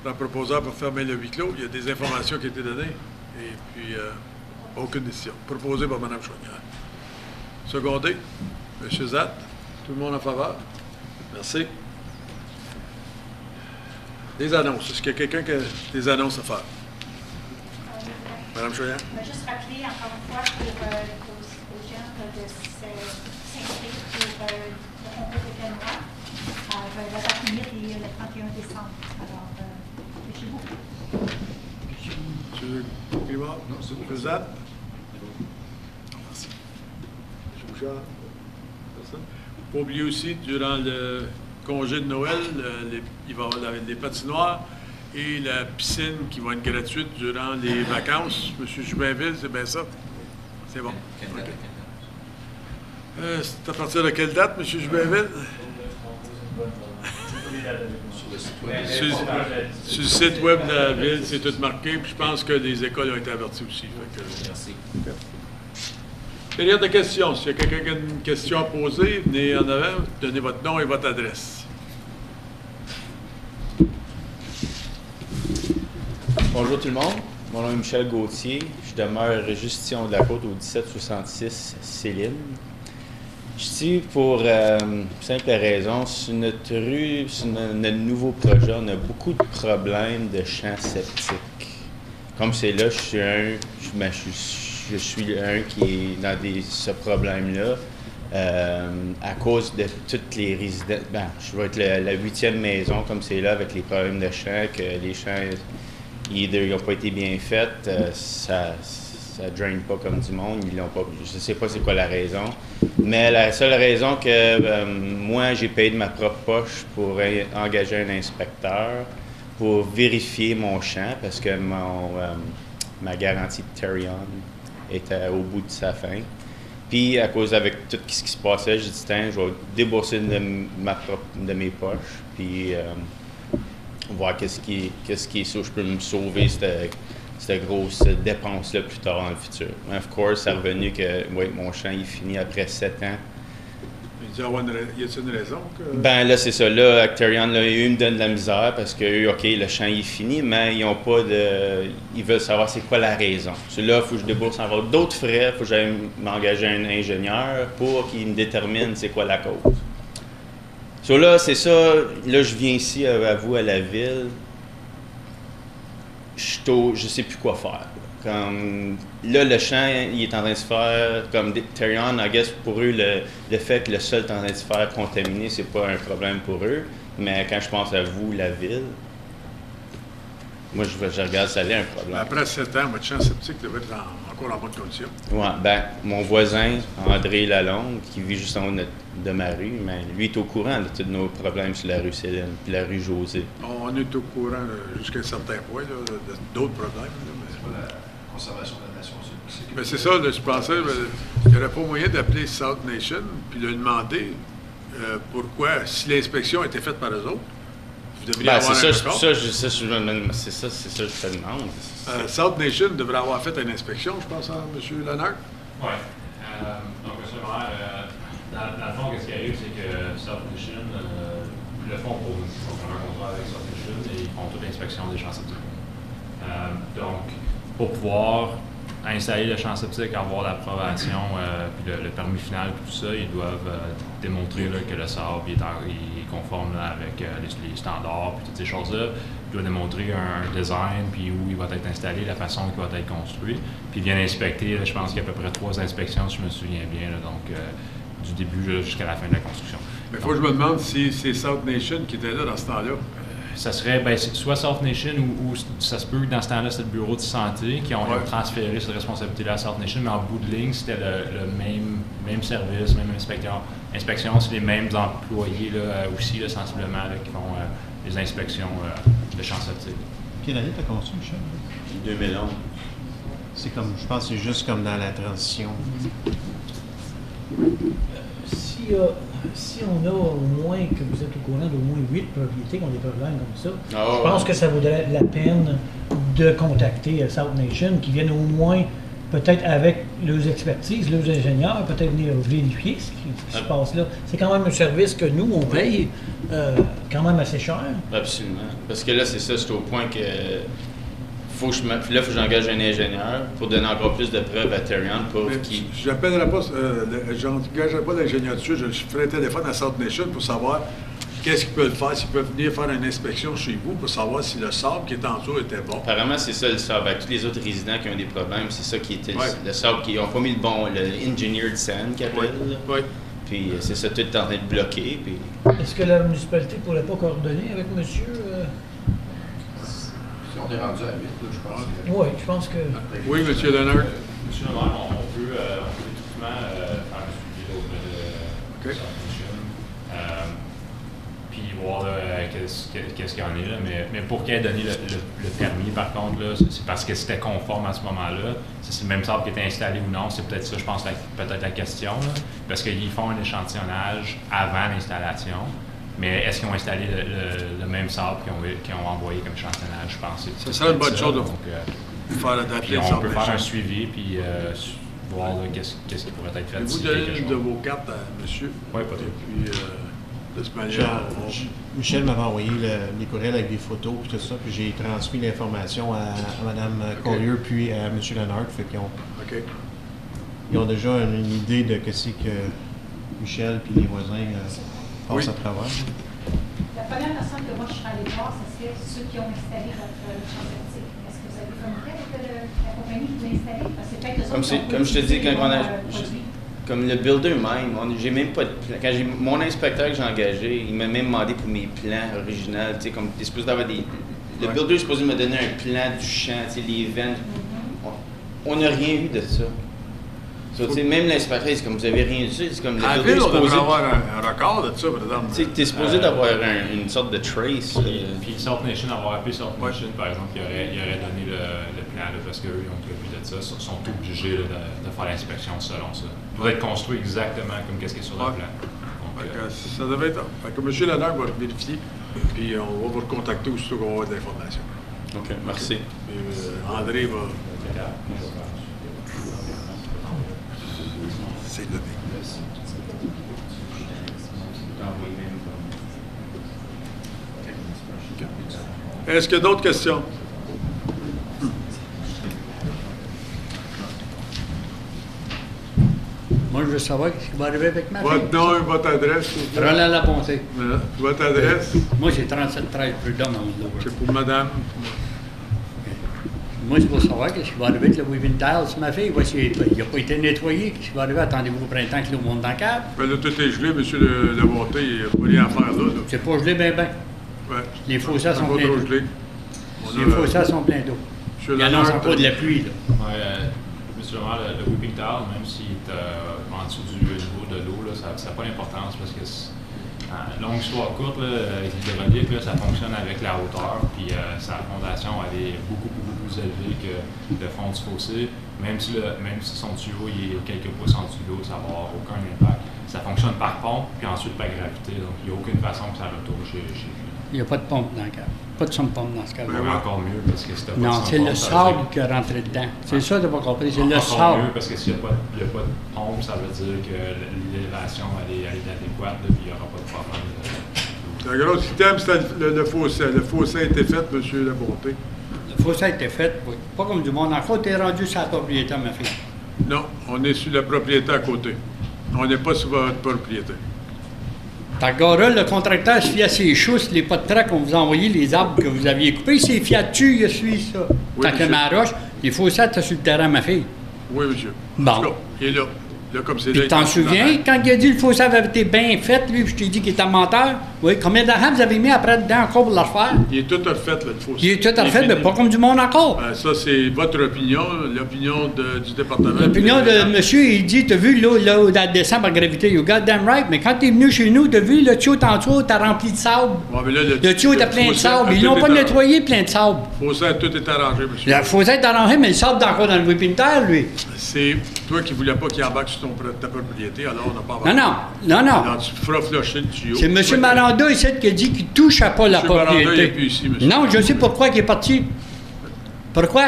Le proposeur pour fermer le huis clos, il y a des informations qui ont été données et puis aucune décision. Proposé par Mme Chouanière. Secondé, M. Zatt. Tout le monde en faveur? Merci. Des annonces. Est-ce qu'il y a quelqu'un qui a des annonces à faire? Mme Chouanière? Je vais juste rappeler encore une fois aux gens de s'inscrire pour le concours de Canois. La date limite est le 31 décembre. Alors, chez vous. M. Grimard? Non, c'est vous. M. Zatt? Merci. M. Bouchard? Personne? Pas oublier aussi, durant le congé de Noël, il va y avoir les patinoires et la piscine qui va être gratuite durant les vacances. M. Jubinville, c'est bien ça? C'est bon. Okay. C'est à partir de quelle date, M. Jubinville? Sur le site web de la ville, c'est tout marqué. Puis je pense que les écoles ont été averties aussi. Merci. Okay. Période de questions. S'il y a quelqu'un qui a une question à poser, venez en avant, donnez votre nom et votre adresse. Bonjour tout le monde. Mon nom est Michel Gauthier. Je demeure Régis-Tillon de la Côte au 1766 Céline. Je suis pour simple raison, sur notre rue, sur notre nouveau projet, on a beaucoup de problèmes de champs septiques. Comme c'est là, je suis un qui est dans ce problème-là à cause de toutes les résidents. Ben, je vais être la 8e maison comme c'est là avec les problèmes de champs, que les champs n'ont pas été bien faits, ça draine pas comme du monde, ils l'ont pas. Je sais pas c'est quoi la raison, mais la seule raison que moi j'ai payé de ma propre poche pour engager un inspecteur pour vérifier mon champ parce que ma garantie de Terrion était au bout de sa fin. Puis à cause avec tout ce qui se passait, j'ai dit tiens, je vais débourser de mes poches, puis voir qu'est-ce qui est sûr, je peux me sauver cette grosse dépense-là plus tard dans le futur. Of course, c'est revenu que oui, mon champ il finit après 7 ans. Y a-t-il une raison? Ben là, c'est ça. Là, Acterion, là, eux me donnent de la misère parce que, OK, le champ il est fini, mais ils ont pas de. Ils veulent savoir c'est quoi la raison. Là, il faut que je débourse encore d'autres frais, il faut que j'aille m'engager un ingénieur pour qu'il me détermine c'est quoi la cause. Là, c'est ça. Là, je viens ici à vous, à la ville. Je sais plus quoi faire. Comme là, le champ, il est en train de se faire comme Terrion, I guess pour eux, le fait que le sol est en train de se faire contaminer, c'est pas un problème pour eux. Mais quand je pense à vous, la ville, moi, je regarde ça là un problème. Après 7 ans, votre champ septique devait être encore en bonne condition. Oui, ben mon voisin, André Lalonde, qui vit juste en haut de ma rue, mais lui est au courant de tous nos problèmes sur la rue Céline puis la rue José. On est au courant jusqu'à un certain point d'autres problèmes. C'est pas la conservation de la nation. Mais c'est ça, là, je pensais qu'il n'y aurait pas moyen d'appeler South Nation puis de demander pourquoi, si l'inspection était faite par eux autres, vous devriez avoir un record. C'est ça que je te demande. South Nation devrait avoir fait une inspection, je pense, à M. Leonard. Oui. Donc, M. le maire, dans le fond, ce qui arrive, c'est que South Nation le font pour nous. Ils font un contrat avec South Nation et ils font toute l'inspection des champs septiques. Donc, pour pouvoir installer le champ septique, avoir l'approbation, puis le permis final, puis tout ça, ils doivent démontrer là, que le sable est conforme là, avec les standards, puis toutes ces choses-là. Ils doivent démontrer un design, puis où il va être installé, la façon qu'il va être construit. Puis ils viennent inspecter, là, je pense qu'il y a à peu près 3 inspections, si je me souviens bien, là, donc du début jusqu'à la fin de la construction. Mais il faut que je me demande si c'est South Nation qui était là dans ce temps-là. ça serait soit South Nation ou ça se peut que dans ce temps-là, c'était le bureau de santé qui ont transféré cette responsabilité-là à South Nation, mais en bout de ligne, c'était le même service, même inspection, c'est les mêmes employés là, aussi, là, sensiblement, là, qui font les inspections de champs septiques. Quelle année t'as construit, Michel? 2011. C'est comme, je pense que c'est juste comme dans la transition. Si on a au moins, que vous êtes au courant d'au moins 8 propriétés qui ont des problèmes comme ça, Ah, je pense que ça vaudrait la peine de contacter South Nation, qui viennent au moins, peut-être avec leurs expertises, leurs ingénieurs, peut-être venir vérifier ce qui se passe là. C'est quand même un service que nous, on paye quand même assez cher. Absolument. Parce que là, c'est ça, c'est au point que faut que j'engage un ingénieur pour donner encore plus de preuves à Terrion pour qu'il... Je n'appellerai pas, j'engagerai pas l'ingénieur dessus, je ferai un téléphone à South Nation pour savoir qu'est-ce qu'ils peuvent faire, s'ils peuvent venir faire une inspection chez vous pour savoir si le sable qui est en dessous était bon. Apparemment, c'est ça le sable. Avec tous les autres résidents qui ont des problèmes, c'est ça qui était le sable qui n'ont pas mis le engineered sand qu'ils appellent. Oui. Puis c'est ça, tout est en train de bloquer. Puis... Est-ce que la municipalité ne pourrait pas coordonner avec monsieur? Si on est rendu à 8, là, je pense. Oui, je pense que... Oui, M. Leonard. Monsieur le maire, on peut effectivement faire un suivi auprès de South Nation, puis voir qu'est-ce qu'il y en est là. Mais pour qu'elle ait donné le permis, par contre, là, c'est parce que c'était conforme à ce moment-là. C'est le même sable qui était installé ou non, c'est peut-être ça, je pense, peut-être la question. Là, parce qu'ils font un échantillonnage avant l'installation. Mais est-ce qu'ils ont installé le même sable qu'ils ont envoyé comme échantillonnage, je pense. Ça serait une bonne chose de faire puis on peut faire un suivi, puis voir là, qu'est-ce qui pourrait être fait. Vous donnez une de vos cartes à monsieur. Oui, pas trop. Et puis, de cette manière, Michel m'avait envoyé les courriels avec des photos et tout ça, puis j'ai transmis l'information à Mme Collier puis à M. Leonard. Fait qu'ils ils ont déjà une idée de ce que Michel puis les voisins passent à travers. La première personne que moi je serais allée voir, ce serait ceux qui ont installé le champ septique. Est-ce que vous avez communiqué avec la compagnie qui l'a installé? Parce que c'est peut-être eux autres qui ont Comme je te dis, quand on a... produit. Comme le builder même, j'ai même pas de plan. Quand j'ai mon inspecteur que j'ai engagé, il m'a même demandé pour mes plans originaux, tu sais, comme t'es supposé d'avoir des... Le builder est supposé me donner un plan du champ, tu sais, les veines. On n'a rien eu de ça. So, même l'inspecteur, c'est comme vous avez rien eu, c'est comme le à la builder ville, est on devrait supposé... avoir un record de ça, par exemple. Tu sais, t'es supposé d'avoir une sorte de trace. Puis South Nation, avoir appelé South Nation, par exemple, il aurait donné le plan, là, parce qu'eux, ils ont prévu de ça, sont obligés là, de faire l'inspection selon ça. Il doit être construit exactement comme qu'est-ce qui est sur le plan. Donc, Ça devait être... Fait que M. Leonard va vérifier, puis on va vous recontacter aussitôt qu'on va avoir de l'information. OK, merci. Puis André va... C'est donné. Est-ce qu'il y a d'autres questions? Moi, je veux savoir ce qui va arriver avec ma fille. Votre nom et votre adresse, s'il vous plaît. Roland Labonté. Votre adresse? Moi, j'ai 3713 Prud'homme à Woodlow. C'est pour madame. Moi, je veux savoir ce qui va arriver avec le weaving tiles. Ma fille, voici, il n'a pas été nettoyé. Qu'est-ce qui va arriver? Attendez-vous au printemps que l'eau monte dans le cave? Ben là, tout est gelé, M. Labonté, il n'y a pas rien à faire là. C'est pas gelé, ben. Ouais. Les fossés sont pas pleins trop d'eau. gelé. Les fossés sont pleins d'eau. Monsieur Il y en a Leonard, pas de la pluie, là. Monsieur le maire, le whipping towel, même s'il est en dessous du niveau de l'eau, ça n'a pas d'importance parce que, longue histoire courte, là, avec l'hydraulique, ça fonctionne avec la hauteur, puis sa fondation elle est beaucoup plus élevée que le fond du fossé. Même si son tuyau il est quelques pouces en dessous de l'eau, ça va avoir aucun impact. Ça fonctionne par pompe, puis ensuite par gravité, donc il n'y a aucune façon que ça retourne chez lui. Il n'y a pas de pompe dans le cave. Pas de son de pompe dans ce cave. Mais encore mieux, parce que c'était pas Non, de c'est son le pompe, ça veut sable dire- qui est rentré dedans. C'est ça, tu n'as pas compris. C'est le Encore sable. mieux, parce que s'il n'y a pas de pompe, ça veut dire que l'élévation elle est adéquate, là, puis il n'y aura pas de problème. Le gros item, c'était le fossé. Le fossé a été fait, M. Labonté. Le fossé a été fait, oui. Pas comme du monde. Encore, tu es rendu sur la propriété, ma fille. Non, on est sur la propriété à côté. On n'est pas sur votre propriété. Par gars-là, le contracteur se fie à ses chousses, les pots de trac qu'on vous a envoyé, les arbres que vous aviez coupés, il s'est fié dessus, il a suivi ça. Oui, Tant que monsieur. ma roche, les fossés étaient sur le terrain, ma fille. Oui, monsieur. Bon. En tout cas, il est là. Là, comme c'est là, Puis il t'en est souviens, quand il a dit le fossé avait été bien fait, lui, puis je t'ai dit qu'il était menteur? Oui, combien d'argent vous avez mis après dedans encore pour le refaire? Il est tout refait, là, le fossé. Il est tout à fait, mais fini. pas comme du monde encore. Ben, ça, c'est votre opinion, l'opinion du département. L'opinion de monsieur, il dit, t'as vu, là, dans décembre à gravité, you got damn right, mais quand t'es venu chez nous, t'as vu, le tuyau en dessous, t'as rempli de sable. Ouais, mais là, Le tuyau était plein de sable. Ils l'ont pas nettoyé, plein de sable. Le fossé, tout est arrangé, monsieur. Il faut être arrangé, mais le sable est encore dans le whipping-terre, lui. C'est toi qui voulais pas qu'il embarque sur ta propriété, alors on n'a pas Non. Alors, tu feras flusher le tuyau. C'est M. Maranda ici qui a dit qu'il ne touche pas la M. Maranda, il propriété. n'est plus ici, monsieur. Non, je sais pourquoi il est parti. Pourquoi?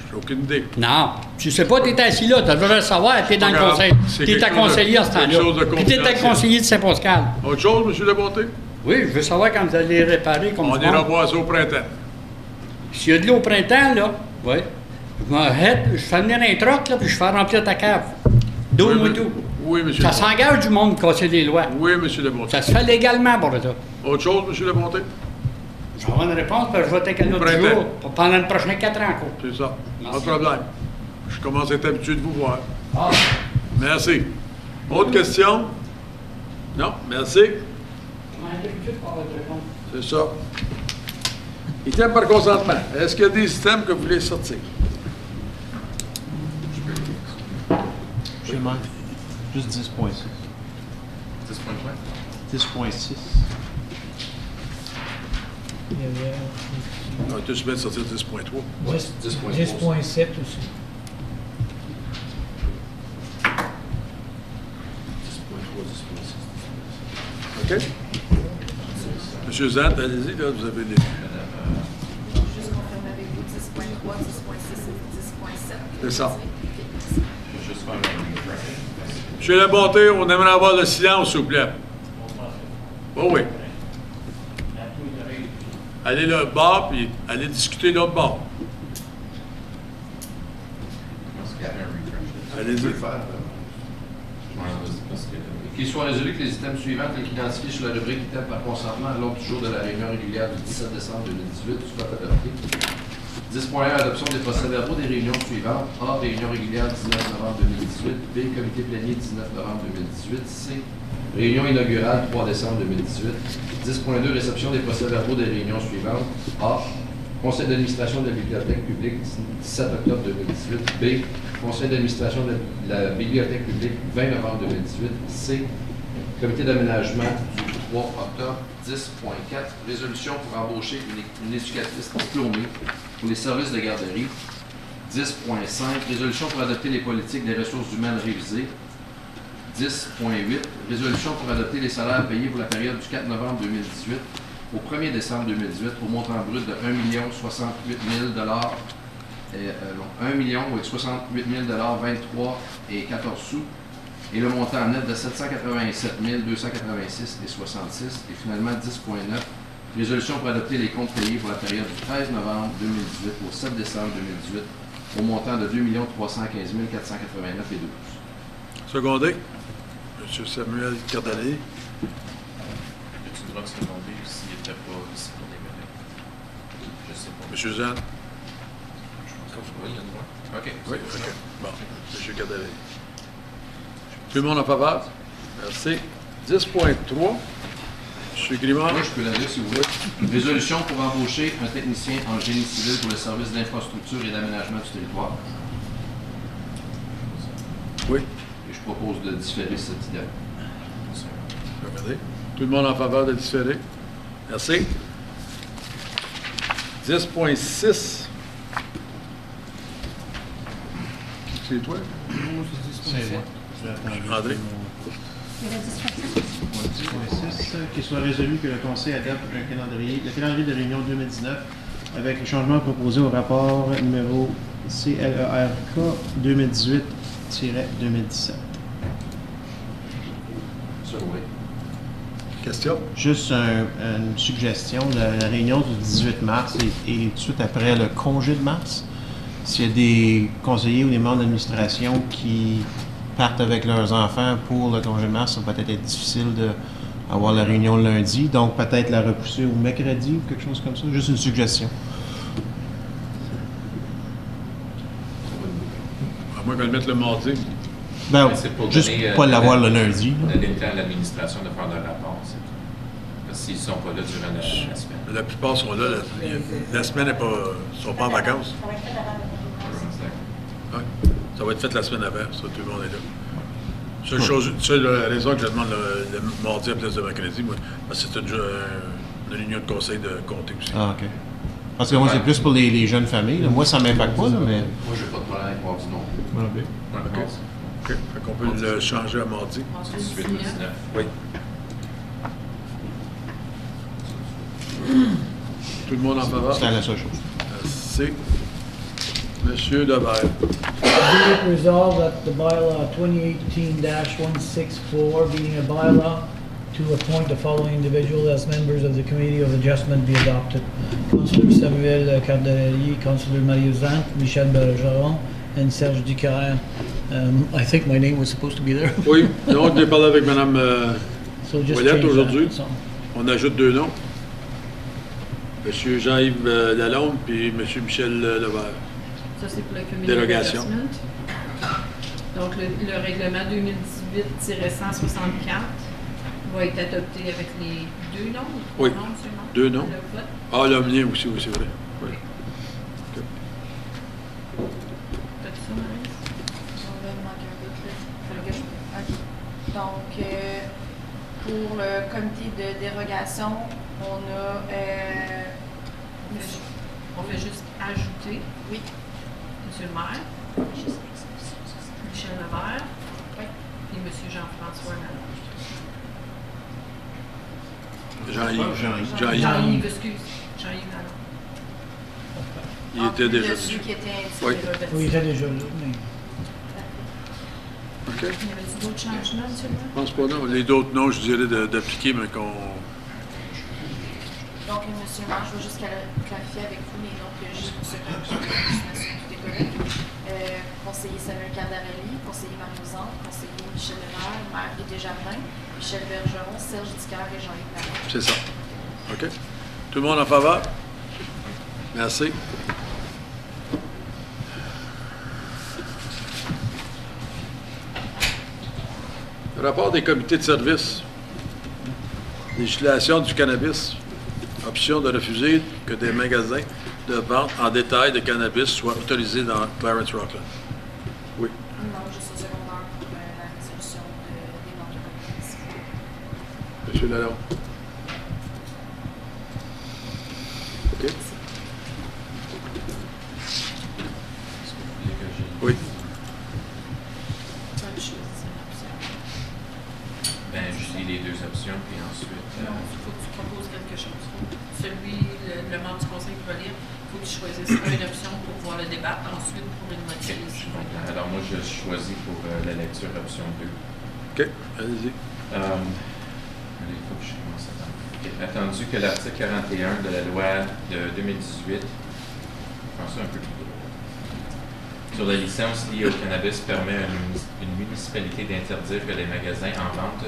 J'ai aucune idée. Non. Tu sais pas, tu étais assis là, tu devrais le savoir, tu es dans le grave. conseil. C'est Tu étais quelque chose de- conseiller à ce quelque chose de temps-là. Puis tu étais confidentiel. conseiller de Saint-Pascal. Autre chose, monsieur Labonté? Oui, je veux savoir quand vous allez réparer comme On du ira monde. voir ça au printemps. S'il y a de l'eau au printemps, là, oui. Je fais venir un troc, là, puis je fais remplir ta cave. D'eau, Oui, moi, mais- tout. Oui, monsieur Ça Labonté. s'engage du monde de casser des lois. Oui, monsieur Labonté. Ça se fait légalement pour ça. Autre chose, monsieur Labonté? Je vais avoir une réponse, parce que je vais être un autre Printemps. jour pour pendant les prochains 4 ans encore. C'est ça. Pas de Merci. problème. Je commence à être habitué de vous voir. Ah. Merci. Autre question? Non? Merci. C'est ça. Item par consentement. Est-ce qu'il y a des items que vous voulez sortir? Monsieur le maire, juste 10.6. 10.6. Il y avait On va tous mettre sortir 10.3. 10.7 aussi. 10.3, 10.6. OK? Monsieur Zant, allez-y, là, vous avez les... Juste confirmer avec vous, 10.3, 10.6 et 10.7. C'est ça. Ok. Juste faire Monsieur Labonté, on aimerait avoir le silence, s'il vous plaît. Oh oui. Allez là, bord, puis allez discuter l'autre bord. Allez-y. Tu peux le faire. Qu'il soit résolu que les items suivants, tels qu'identifiés sur la rubrique item par consentement à l'ordre du jour de la réunion régulière du 17 décembre 2018, soient adoptés. 10.1 Adoption des procès-verbaux des réunions suivantes. A. Réunion régulière 19 novembre 2018. B. Comité plénier 19 novembre 2018. C. Réunion inaugurale 3 décembre 2018. 10.2 Réception des procès-verbaux des réunions suivantes. A. Conseil d'administration de la Bibliothèque publique 17 octobre 2018. B. Conseil d'administration de la Bibliothèque publique 20 novembre 2018. C. Comité d'aménagement du 3 octobre. 10.4 Résolution pour embaucher une éducatrice diplômée pour les services de garderie. 10.5 Résolution pour adopter les politiques des ressources humaines révisées. 10.8 Résolution pour adopter les salaires payés pour la période du 4 novembre 2018 au 1er décembre 2018 au montant brut de 1 068 000 1 068 023 et 14 sous et le montant net de 787 286 et 66 et finalement 10.9 Résolution pour adopter les comptes payés pour la période du 13 novembre 2018 au 7 décembre 2018 au montant de 2 315 489 et 12. Secondé. Monsieur Samuel Cardalé. Tu devras te demander s'il n'était pas ici pour les mêmes. Je sais pas. Monsieur Zan. Oui, il y a le droit. OK. Oui, OK. Bon, monsieur Cardalé. Tout le monde en faveur? Merci. 10.3. Monsieur Grimard. Moi, je peux la dire si vous voulez. Résolution pour embaucher un technicien en génie civil pour le service d'infrastructure et d'aménagement du territoire. Oui. Et je propose de différer cette idée. Regardez. Tout le monde en faveur de différer? Merci. 10.6. C'est toi? C'est moi. Je vais attendre. André. Il y avait 10.7. 10.6 Qu'il soit résolu que le Conseil adopte le calendrier de réunion 2019 avec les changements proposés au rapport numéro CLERK 2018-2017. Ça, oui. Question? Juste une suggestion, la réunion du 18 mars et tout de suite après le congé de mars, s'il y a des conseillers ou des membres d'administration qui partent avec leurs enfants pour le congé de mars, ça va peut-être être difficile d'avoir la réunion le lundi, donc peut-être la repousser au mercredi ou quelque chose comme ça. Juste une suggestion. À moins qu'on le mette le mardi. Ben, Mais c'est pour juste donner, pas l'avoir le lundi. là. Donner le temps à l'administration de faire leur rapport, c'est tout. Parce s'ils ne sont pas là durant la semaine. La plupart sont là. La semaine n'est pas... sont pas en vacances. Ça va être fait avant le 1er Exact. Ouais. Ça va être fait la semaine avant, ça, tout le monde est là. Seule la raison que je demande le mardi à la place de mercredi, moi, parce que c'est une réunion de conseil de comté aussi. Ah, OK. Parce que moi, c'est plus pour les jeunes familles. là. Moi, ça m'impacte pas, là, mais... Moi, je n'ai pas de problème avec mardi non plus. Voilà. Ouais, OK. OK. Fait qu'on peut le changer à mardi. Ensuite, 18 ou 19. Oui. Tout le monde en faveur? C'est la seule chose. Merci. Monsieur Devers. Be it resolved that the bylaw 2018-164, being a bylaw to appoint the following individuals as members of the Committee of Adjustment be adopted. Councillor Samuel Cardarelli, Councillor Mario Zant, Michel Bergeron, and Serge Ducaire. I think my name was supposed to be there. Oui, donc je vais parler avec Mme So just Ouellette change that, aujourd'hui. that's all. On ajoute 2 noms. Monsieur Jean-Yves Lalonde puis Monsieur Michel Levert. Ça, c'est pour le comité Dérogation. d'adjustment. Donc, le règlement 2018-164 va être adopté avec les 2 noms ou 3 Oui, noms seulement? 2 noms. Le vote. Ah, le mien aussi, oui, c'est vrai. Oui. T'as-tu ça, Maryse? On va manquer un bout, là. OK. Donc, pour le comité de dérogation, on a... On fait juste ajouter oui. Monsieur le maire, Michel Levert et Monsieur Jean-François Lalonde. Jean-Yves. Jean-Yves, excuse. Jean-Yves Lalonde. Il était déjà Celui venu. qui était indiqué Oui. revêtu. Oui, il était déjà là, mais... OK. Y avait-il d'autres changements, Monsieur le maire? Je pense pas, non. Les d'autres noms, je dirais d'appliquer, mais qu'on... Donc, monsieur le maire, je veux juste clarifier avec vous les noms que j'ai pour ce comité. Je m'assure que tout est correct. Conseiller Samuel Cardarelli, conseiller Mario Zant, conseiller Michel Levert, maire et Desjardins, Michel Bergeron, Serge Ducaire et Jean-Yves Lalonde. C'est ça. OK. Tout le monde en faveur? Merci. Rapport des comités de service. Législation du cannabis. Option de refuser que des magasins de vente en détail de cannabis soient autorisés dans Clarence Rockland. Oui. Non, juste au secondaire pour la résolution des membres de la commission. Monsieur Lalonde. OK. Est-ce que vous voulez que j'ai... Oui. Tu as choisi une option. Ben, je lis les 2 options, puis ensuite... Non, il faut que tu proposes quelque chose. Le membre du conseil qui va lire, il faut que tu choisisses une option pour pouvoir le débattre, ensuite pour une Ok, moitié. je comprends. Alors moi, je choisis pour la lecture option 2. OK. Allez-y. Il faut que je commence à attendre. Ok. Attendu que l'article 41 de la loi de 2018, je pense un peu plus gros, sur la licence liée au cannabis permet à une municipalité d'interdire que les magasins en vente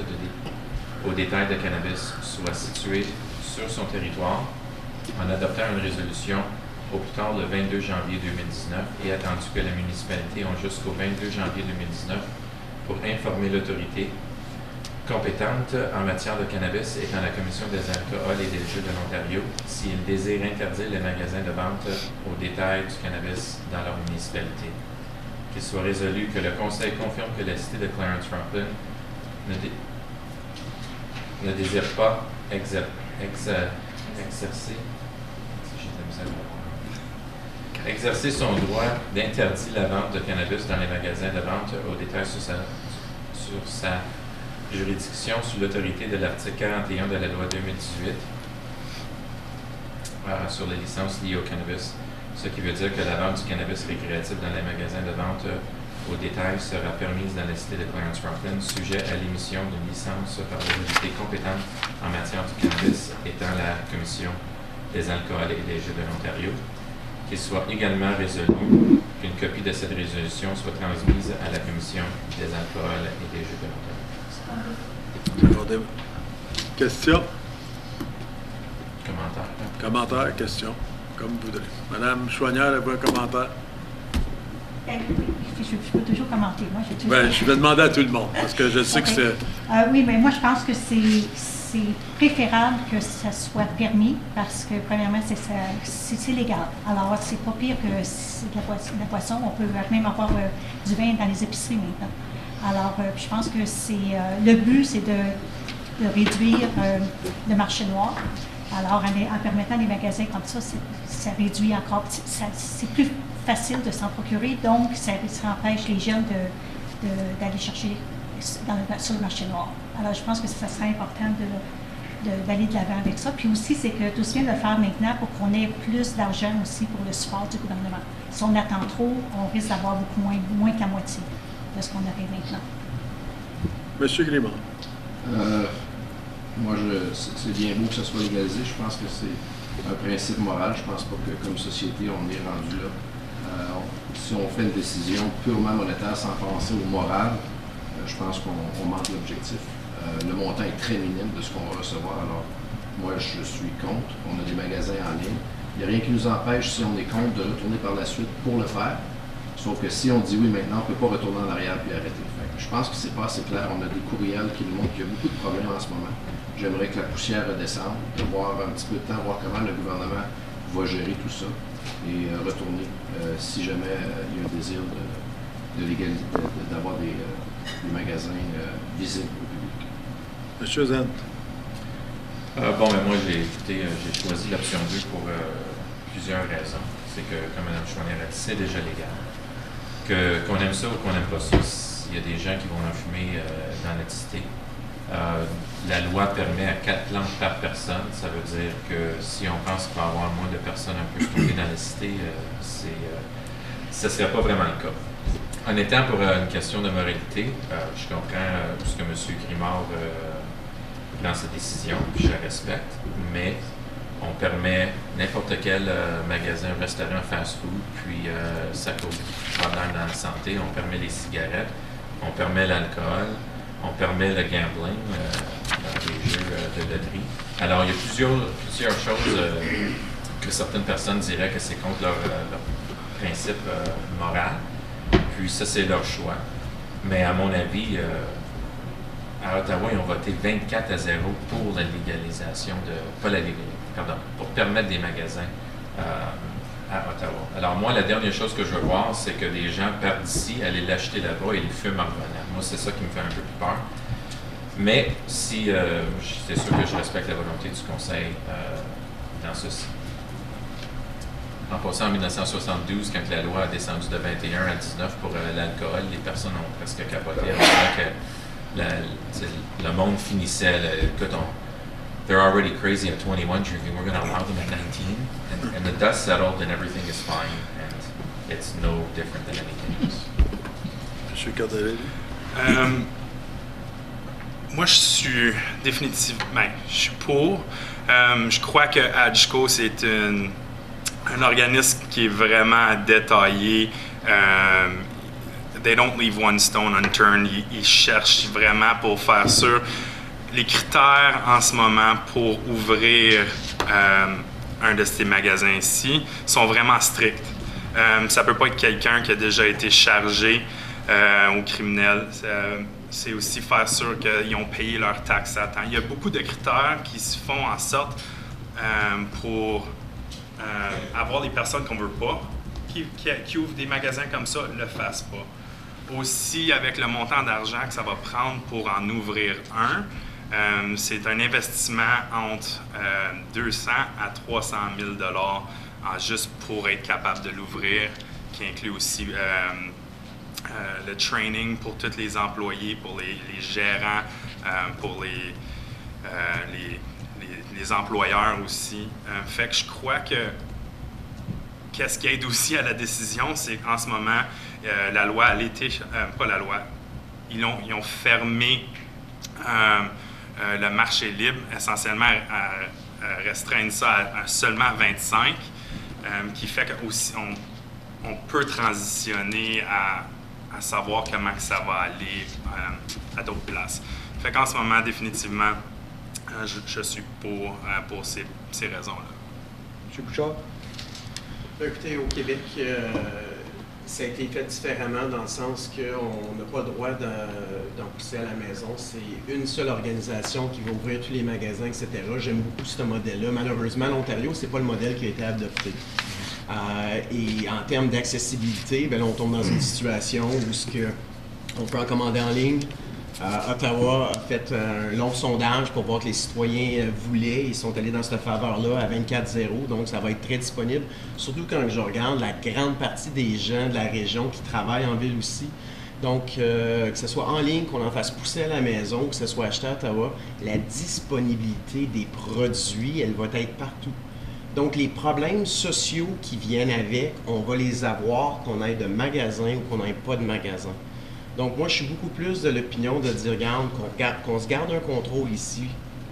au détail de cannabis soient situés sur son territoire en adoptant une résolution au plus tard le 22 janvier 2019 et attendu que les municipalités ont jusqu'au 22 janvier 2019 pour informer l'autorité compétente en matière de cannabis étant la Commission des alcools et des jeux de l'Ontario s'ils désirent interdire les magasins de vente au détail du cannabis dans leur municipalité. Qu'il soit résolu que le Conseil confirme que la cité de Clarence Rockland ne désire pas exercer son droit d'interdire la vente de cannabis dans les magasins de vente au détail sur sa juridiction sous l'autorité de l'article 41 de la loi 2018 sur les licences liées au cannabis, ce qui veut dire que la vente du cannabis récréatif dans les magasins de vente au détail sera permise dans la cité de Clarence Rockland, sujet à l'émission d'une licence par l'autorité compétente en matière du cannabis étant la Commission des alcools et des jeux de l'Ontario. Qu'il soit également résolu qu'une copie de cette résolution soit transmise à la Commission des alcools et des jeux de l'Ontario. Question? Commentaire. Commentaire, question? Comme vous voudrez. Madame Chouanière, avez-vous un commentaire? Je peux toujours commenter. Moi, j'ai toujours... Ben, je vais demander à tout le monde, parce que je sais que c'est... oui, mais moi, je pense que c'est préférable que ça soit permis, parce que, premièrement, c'est légal. Alors, c'est pas pire que c'est de la boisson. On peut même avoir du vin dans les épiceries maintenant. Alors, je pense que le but, c'est de réduire le marché noir. Alors, en permettant des magasins comme ça, ça réduit encore. C'est plus facile de s'en procurer, donc ça empêche les jeunes d'aller chercher sur le marché noir. Alors, je pense que ça serait important d'aller de l'avant avec ça. Puis aussi, c'est que tout ce bien de le faire maintenant pour qu'on ait plus d'argent aussi pour le support du gouvernement. Si on attend trop, on risque d'avoir beaucoup moins que la moitié de ce qu'on avait maintenant. Monsieur Grimard. Moi, c'est bien beau que ça soit légalisé. Je pense que c'est un principe moral. Je pense pas que, comme société, on est rendu là. Si on fait une décision purement monétaire sans penser au moral, je pense qu'on manque l'objectif. Le montant est très minime de ce qu'on va recevoir. Alors, moi, je suis contre. On a des magasins en ligne. Il n'y a rien qui nous empêche, si on est contre, de retourner par la suite pour le faire. Sauf que si on dit oui maintenant, on ne peut pas retourner en arrière puis arrêter. Je pense que c'est pas assez clair. On a des courriels qui nous montrent qu'il y a beaucoup de problèmes en ce moment. J'aimerais que la poussière redescende, de voir un petit peu de temps, voir comment le gouvernement va gérer tout ça et retourner si jamais il y a un désir de légalité, d'avoir des magasins visibles au public. Monsieur Zant. Moi, j'ai choisi l'option 2 pour plusieurs raisons. C'est que, comme Mme Chouanière a dit, c'est déjà légal. Qu'on aime ça ou qu'on n'aime pas ça, il y a des gens qui vont en fumer dans notre cité. La loi permet à 4 plantes par personne. Ça veut dire que si on pense qu'il va y avoir moins de personnes un peu stockées dans la cité, ce ne serait pas vraiment le cas. En étant pour une question de moralité, je comprends ce que M. Grimard prend sa décision, puis je la respecte, mais on permet n'importe quel magasin, restaurant, fast-food, puis ça cause des problèmes dans la santé. On permet les cigarettes, on permet l'alcool, on permet le gambling dans les jeux de loterie. Alors, il y a plusieurs choses que certaines personnes diraient que c'est contre leur principe moral. Puis ça, c'est leur choix. Mais à mon avis, à Ottawa, ils ont voté 24-0 pour la légalisation pour permettre des magasins à Ottawa. Alors moi, la dernière chose que je veux voir, c'est que les gens partent d'ici, aller l'acheter là-bas et les fument en revenant. Moi, c'est ça qui me fait un peu plus peur. Mais si, c'est sûr que je respecte la volonté du Conseil dans ceci. En passant en 1972, quand la loi a descendu de 21 à 19 pour l'alcool, les personnes ont presque capoté en disant que le monde finissait. Écoute, they're already crazy at 21 drinking. We're going to allow them at 19, and the dust settled, and everything is fine, and it's no different than anything else. Monsieur Cardarelli. Moi, je suis définitivement, je suis pour. Je crois que AGCO, c'est un organisme qui est vraiment détaillé. They don't leave one stone unturned. Ils cherchent vraiment pour faire sûr. Les critères en ce moment pour ouvrir un de ces magasins ici sont vraiment stricts. Ça ne peut pas être quelqu'un qui a déjà été chargé au criminel. C'est aussi faire sûr qu'ils ont payé leurs taxes à temps. Il y a beaucoup de critères qui se font en sorte pour avoir les personnes qu'on ne veut pas, qui ouvrent des magasins comme ça, ne le fassent pas. Aussi, avec le montant d'argent que ça va prendre pour en ouvrir un, c'est un investissement entre 200 à 300 000 $ juste pour être capable de l'ouvrir, qui inclut aussi le training pour tous les employés, pour les gérants, pour les employeurs aussi. Fait que je crois que qu'est-ce qui aide aussi à la décision, c'est qu'en ce moment, la loi à l'été, pas la loi, ils ont fermé le marché libre, essentiellement restreindre ça à seulement 25, qui fait qu'aussi on peut transitionner à savoir comment que ça va aller à d'autres places. Fait qu'en ce moment, définitivement, je suis pour ces raisons-là. M. Bouchard? Écoutez, au Québec, Ça a été fait différemment dans le sens qu'on n'a pas le droit d'en pousser à la maison. C'est une seule organisation qui va ouvrir tous les magasins, etc. J'aime beaucoup ce modèle-là. Malheureusement, l'Ontario, c'est pas le modèle qui a été adopté. Et en termes d'accessibilité, ben là, on tombe dans une situation où on peut en commander en ligne. Ottawa a fait un long sondage pour voir que les citoyens voulaient. Ils sont allés dans cette faveur-là à 24-0, donc ça va être très disponible. Surtout quand je regarde la grande partie des gens de la région qui travaillent en ville aussi. Donc, que ce soit en ligne, qu'on en fasse pousser à la maison, que ce soit acheté à Ottawa, la disponibilité des produits, elle va être partout. Donc, les problèmes sociaux qui viennent avec, on va les avoir qu'on ait de magasin ou qu'on n'ait pas de magasin. Donc, moi, je suis beaucoup plus de l'opinion de dire, regarde, qu'on se garde un contrôle ici,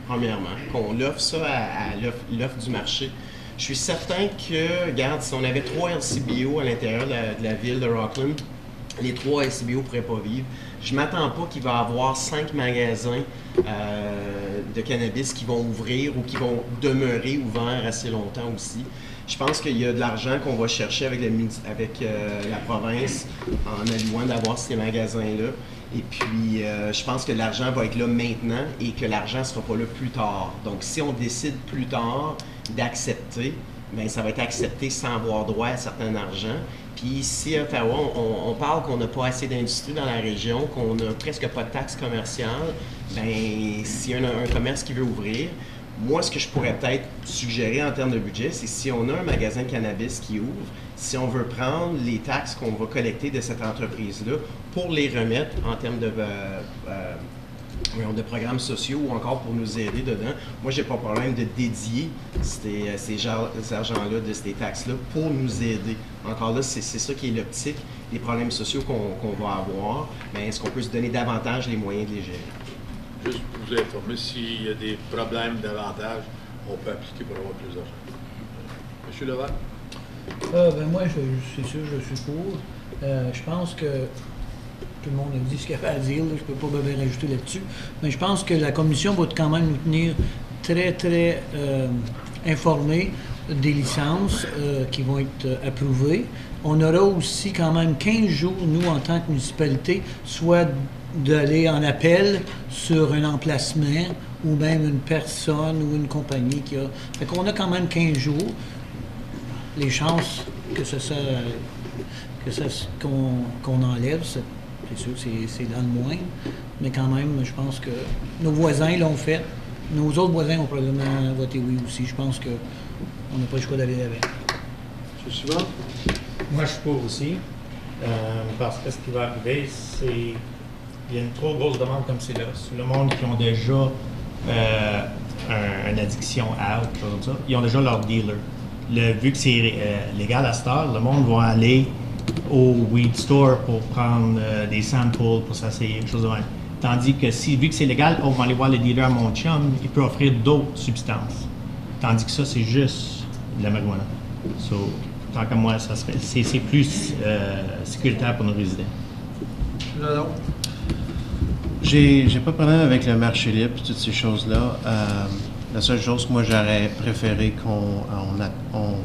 premièrement, qu'on offre ça à l'offre du marché. Je suis certain que, regarde, si on avait 3 LCBO à l'intérieur de la ville de Rockland, les 3 LCBO ne pourraient pas vivre. Je ne m'attends pas qu'il va y avoir 5 magasins de cannabis qui vont ouvrir ou qui vont demeurer ouverts assez longtemps aussi. Je pense qu'il y a de l'argent qu'on va chercher avec la province en allouant d'avoir ces magasins-là. Et puis, je pense que l'argent va être là maintenant et que l'argent ne sera pas là plus tard. Donc, si on décide plus tard d'accepter, bien, ça va être accepté sans avoir droit à certain argent. Puis ici, à Ottawa, on parle qu'on n'a pas assez d'industrie dans la région, qu'on n'a presque pas de taxes commerciales. Bien, s'il y a un commerce qui veut ouvrir, moi, ce que je pourrais peut-être suggérer en termes de budget, c'est si on a un magasin de cannabis qui ouvre, si on veut prendre les taxes qu'on va collecter de cette entreprise-là pour les remettre en termes de programmes sociaux ou encore pour nous aider dedans. Moi, j'ai pas de problème de dédier ces argents-là, de ces taxes-là pour nous aider. Encore là, c'est ça qui est l'optique, les problèmes sociaux qu'on va avoir. Mais est-ce qu'on peut se donner davantage les moyens de les gérer? Juste pour vous informer, s'il y a des problèmes davantage, on peut appliquer pour avoir plus d'argent. Monsieur Levac? Ben moi, c'est sûr, je suis pour. Je pense que tout le monde a dit ce qu'il y avait à dire, là, je ne peux pas bien rajouter là-dessus. Mais je pense que la commission va quand même nous tenir très, très informés des licences qui vont être approuvées. On aura aussi quand même 15 jours, nous, en tant que municipalité, soit d'aller en appel sur un emplacement ou même une personne ou une compagnie qui a... Fait qu'on a quand même 15 jours. Les chances qu'on enlève, c'est sûr que c'est dans le moins, mais quand même, je pense que nos voisins l'ont fait. Nos autres voisins ont probablement voté oui aussi. Je pense qu'on n'a pas le choix d'aller avec. M. Simon? Moi, je suis pour aussi, parce que ce qui va arriver, c'est... Il y a une trop grosse demande comme c'est là. Sur le monde qui ont déjà une addiction à comme ça, ils ont déjà leur dealer. Vu que c'est légal à cette heure, le monde va aller au weed store pour prendre des samples, pour s'essayer, quelque chose de même. Tandis que vu que c'est légal, on va aller voir le dealer à mon chum, il peut offrir d'autres substances. Tandis que ça, c'est juste de la marijuana. So, tant qu'à moi, c'est plus sécuritaire pour nos résidents. Non. J'ai pas de problème avec le marché libre et toutes ces choses-là. La seule chose que moi j'aurais préféré qu'on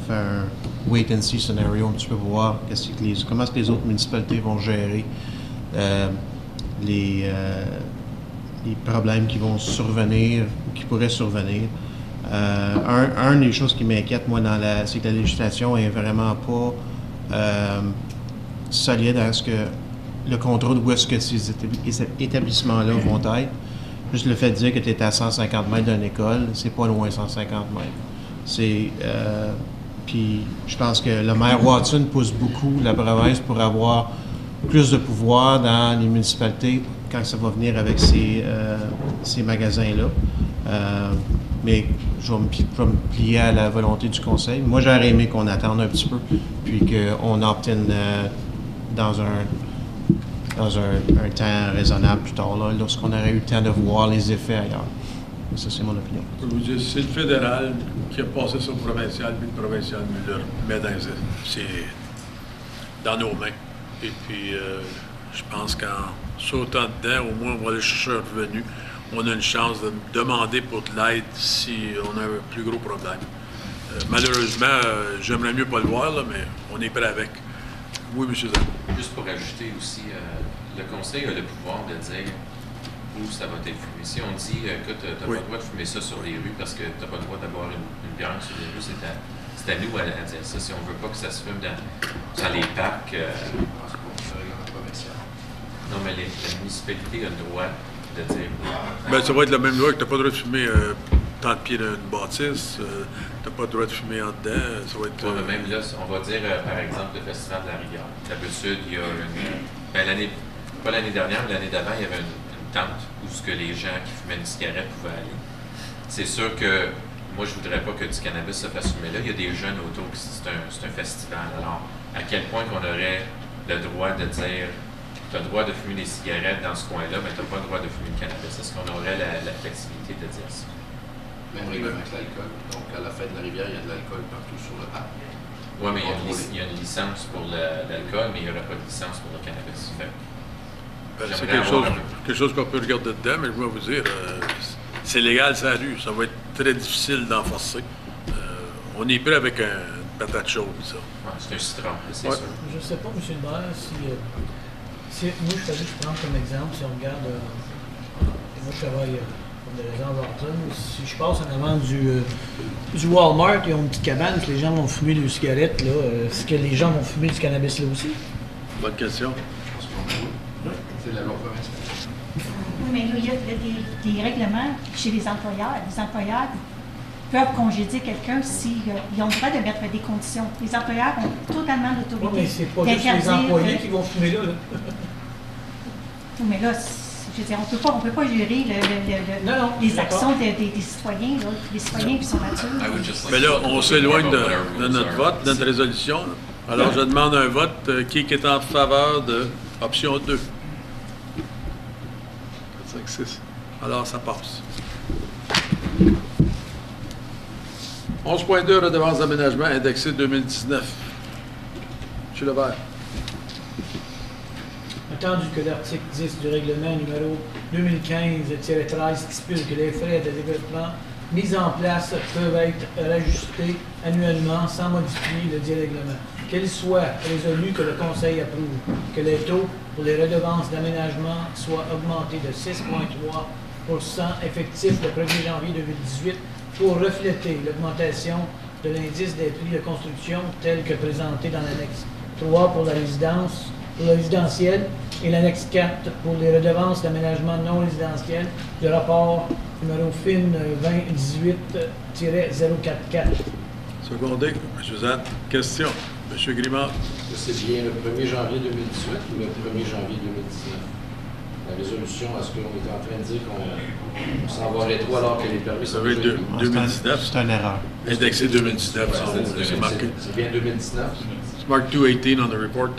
fait un wait and see scenario un petit peu pour voir comment est-ce que les autres municipalités vont gérer les problèmes qui vont survenir ou qui pourraient survenir. Un des choses qui m'inquiète, moi, c'est que la législation est vraiment pas solide à ce que le contrôle où est-ce que ces établissements-là vont être. Juste le fait de dire que tu es à 150 mètres d'une école, c'est pas loin 150 mètres. Puis je pense que le maire Watson pousse beaucoup la province pour avoir plus de pouvoir dans les municipalités quand ça va venir avec ces magasins-là. Mais je vais me plier à la volonté du conseil. Moi, j'aurais aimé qu'on attende un petit peu, puis qu'on obtienne dans un temps raisonnable plus tard, là, lorsqu'on aurait eu le temps de voir les effets ailleurs. Et ça, c'est mon opinion. Je peux vous dire, c'est le fédéral qui a passé ça au provincial, puis le provincial nous le met dans nos mains. Et puis, je pense qu'en sautant dedans, au moins, on va aller chercher un revenu. On a une chance de demander pour de l'aide si on a un plus gros problème. Malheureusement, j'aimerais mieux pas le voir, là, mais on est prêt avec. Oui, M. Zan. Juste pour ajouter aussi, le conseil a le pouvoir de dire où ça va être fumé. Si on dit, écoute, tu n'as pas le droit de fumer ça sur les rues parce que tu n'as pas le droit d'avoir une bière sur les rues, c'est à nous à dire ça. Si on ne veut pas que ça se fume dans les parcs. Non, mais la municipalité a le droit de dire. Ben, ça va être la même loi que tu n'as pas le droit de fumer tant de pieds d'une bâtisse, tu n'as pas le droit de fumer en dedans. Ça va être. Ouais, mais même là, on va dire, par exemple, le Festival de la Rivière. D'habitude, il y a pas l'année dernière, mais l'année d'avant, il y avait une tente où ce que les gens qui fumaient une cigarette pouvaient aller. C'est sûr que moi, je voudrais pas que du cannabis se fasse fumer là. Il y a des jeunes autour qui c'est un festival. Alors, à quel point qu'on aurait le droit de dire tu as le droit de fumer des cigarettes dans ce coin-là, mais tu n'as pas le droit de fumer du cannabis. Est-ce qu'on aurait la flexibilité de dire ça? Même règlement avec l'alcool. Donc, à la fête de la rivière, il y a de l'alcool partout sur le parc. Oui, mais il y a une licence pour l'alcool, mais il n'y aurait pas de licence pour le cannabis. C'est quelque chose qu'on peut regarder dedans, mais je vais vous dire, c'est légal, ça rue. Ça va être très difficile d'en forcer. On est prêt avec une patate chaude, ça. Ouais, c'est un citron, c'est sûr. Je ne sais pas, M. le maire, si moi, je fallait que je prends comme exemple, si on regarde, moi je travaille comme des gens Barton, si je passe en avant du Walmart, ils ont une petite cabane que les gens vont fumer des cigarettes, là, est-ce que les gens vont fumer du cannabis là aussi? Bonne question. C'est la loi provinciale. Oui, mais là, il y a des règlements chez les employeurs. Les employeurs peuvent congédier quelqu'un s'ils ont le droit de mettre des conditions. Les employeurs ont totalement Oui, l'autorité mais c'est pas juste les employés qui vont fumer là. Oui, mais là, je veux dire, on peut pas gérer les actions des citoyens, là, les citoyens qui sont là-dessus. Mais là, on s'éloigne de notre vote, de notre résolution. Alors, je demande un vote. Qui est en faveur de option 2? 4, 5, 6. Alors, ça passe. 11.2, redevance d'aménagement indexée 2019. M. Levert. Attendu que l'article 10 du règlement numéro 2015-13 stipule que les frais de développement mis en place peuvent être rajustés annuellement sans modifier le dit règlement. Qu'il soit résolu que le Conseil approuve que les taux pour les redevances d'aménagement soient augmentés de 6,3% effectif le 1er janvier 2018 pour refléter l'augmentation de l'indice des prix de construction tel que présenté dans l'annexe 3 pour la résidentielle et l'annexe 4 pour les redevances d'aménagement non résidentiel du rapport numéro FIN 2018-044. Secondé. M. Zan. Question. M. Grimard. C'est bien le 1er janvier 2018 ou le 1er janvier 2019? La résolution, est-ce qu'on est en train de dire qu'on s'en va rétro alors que les permis sont déjà émis? 2019. C'est une erreur. Indexé 2019, c'est marqué. C'est bien 2019? C'est marqué 218 on the report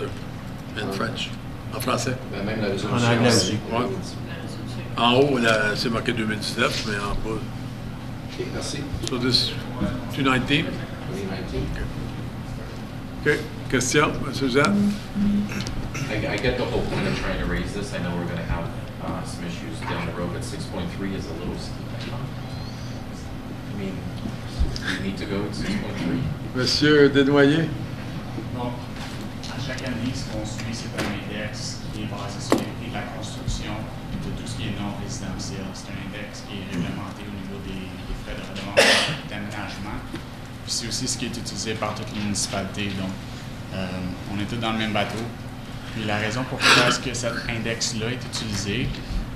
in French. En français. Ben, même la résolution. En anglais aussi. Ouais. En haut, c'est marqué 2019, mais en bas. OK, merci. So this 219. 2019. OK. Question, M. Zan? I get the whole point of trying to raise this. I know we're going to have some issues down the road, but 6.3 is a little steep. I mean, we need to go with 6.3. Monsieur Desnoyers? Donc, à chaque année, ce qu'on suit, c'est un index qui est basé sur les prix de la construction de tout ce qui est non résidentiel. C'est un index qui est réglementé au niveau des frais de redevance d'aménagement. Puis c'est aussi ce qui est utilisé par toutes les municipalités. Donc, on est tous dans le même bateau. Puis la raison pourquoi est-ce que cet index-là est utilisé,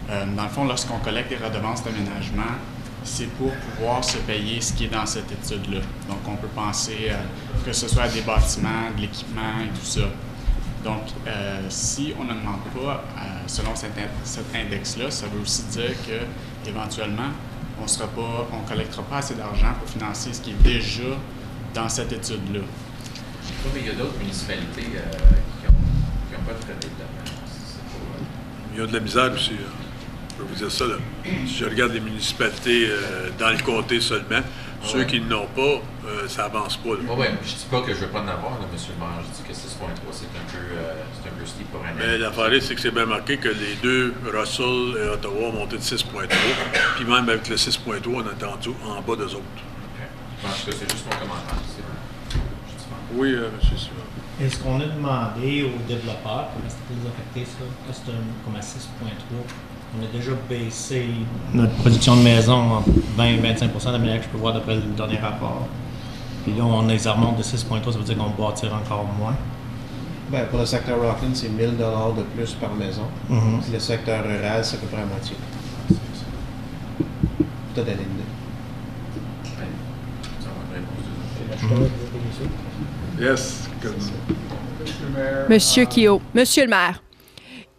dans le fond, lorsqu'on collecte des redevances d'aménagement, c'est pour pouvoir se payer ce qui est dans cette étude-là. Donc, on peut penser que ce soit à des bâtiments, de l'équipement et tout ça. Donc, si on ne demande pas selon cet index-là, ça veut aussi dire qu'éventuellement, on ne collectera pas assez d'argent pour financer ce qui est déjà dans cette étude-là. Oui, mais il y a d'autres municipalités qui n'ont pas de frais de développement. Il y a de la misère aussi. Je peux vous dire ça. Là. Si je regarde les municipalités dans le comté seulement, ceux qui n'en ont pas, ça avance pas. Oui, ouais, je ne dis pas que je ne veux pas en avoir, là, M. le maire. Je dis que 6.3, c'est un peu steep pour un an. Mais l'affaire, c'est que c'est bien marqué que les deux, Russell et Ottawa, ont monté de 6.3. Puis même avec le 6.3, on a entendu en bas d'eux autres. Okay. En tout cas, c'est juste mon commentaire. Oui, M. Suivant. Est-ce qu'on a demandé aux développeurs, comment c'était les affecté ça? Là, c'est comme à 6,3. On a déjà baissé notre production de maison en 20-25% de la manière que je peux voir d'après le dernier rapport. Puis là, on les remonte de 6,3, ça veut dire qu'on va bâtir encore moins. Ben, pour le secteur Rockland, c'est 1 000 $ de plus par maison. Puis le secteur rural, c'est à peu près la moitié. T'as donné une idée. Yes. Monsieur Kehoe, Monsieur le maire,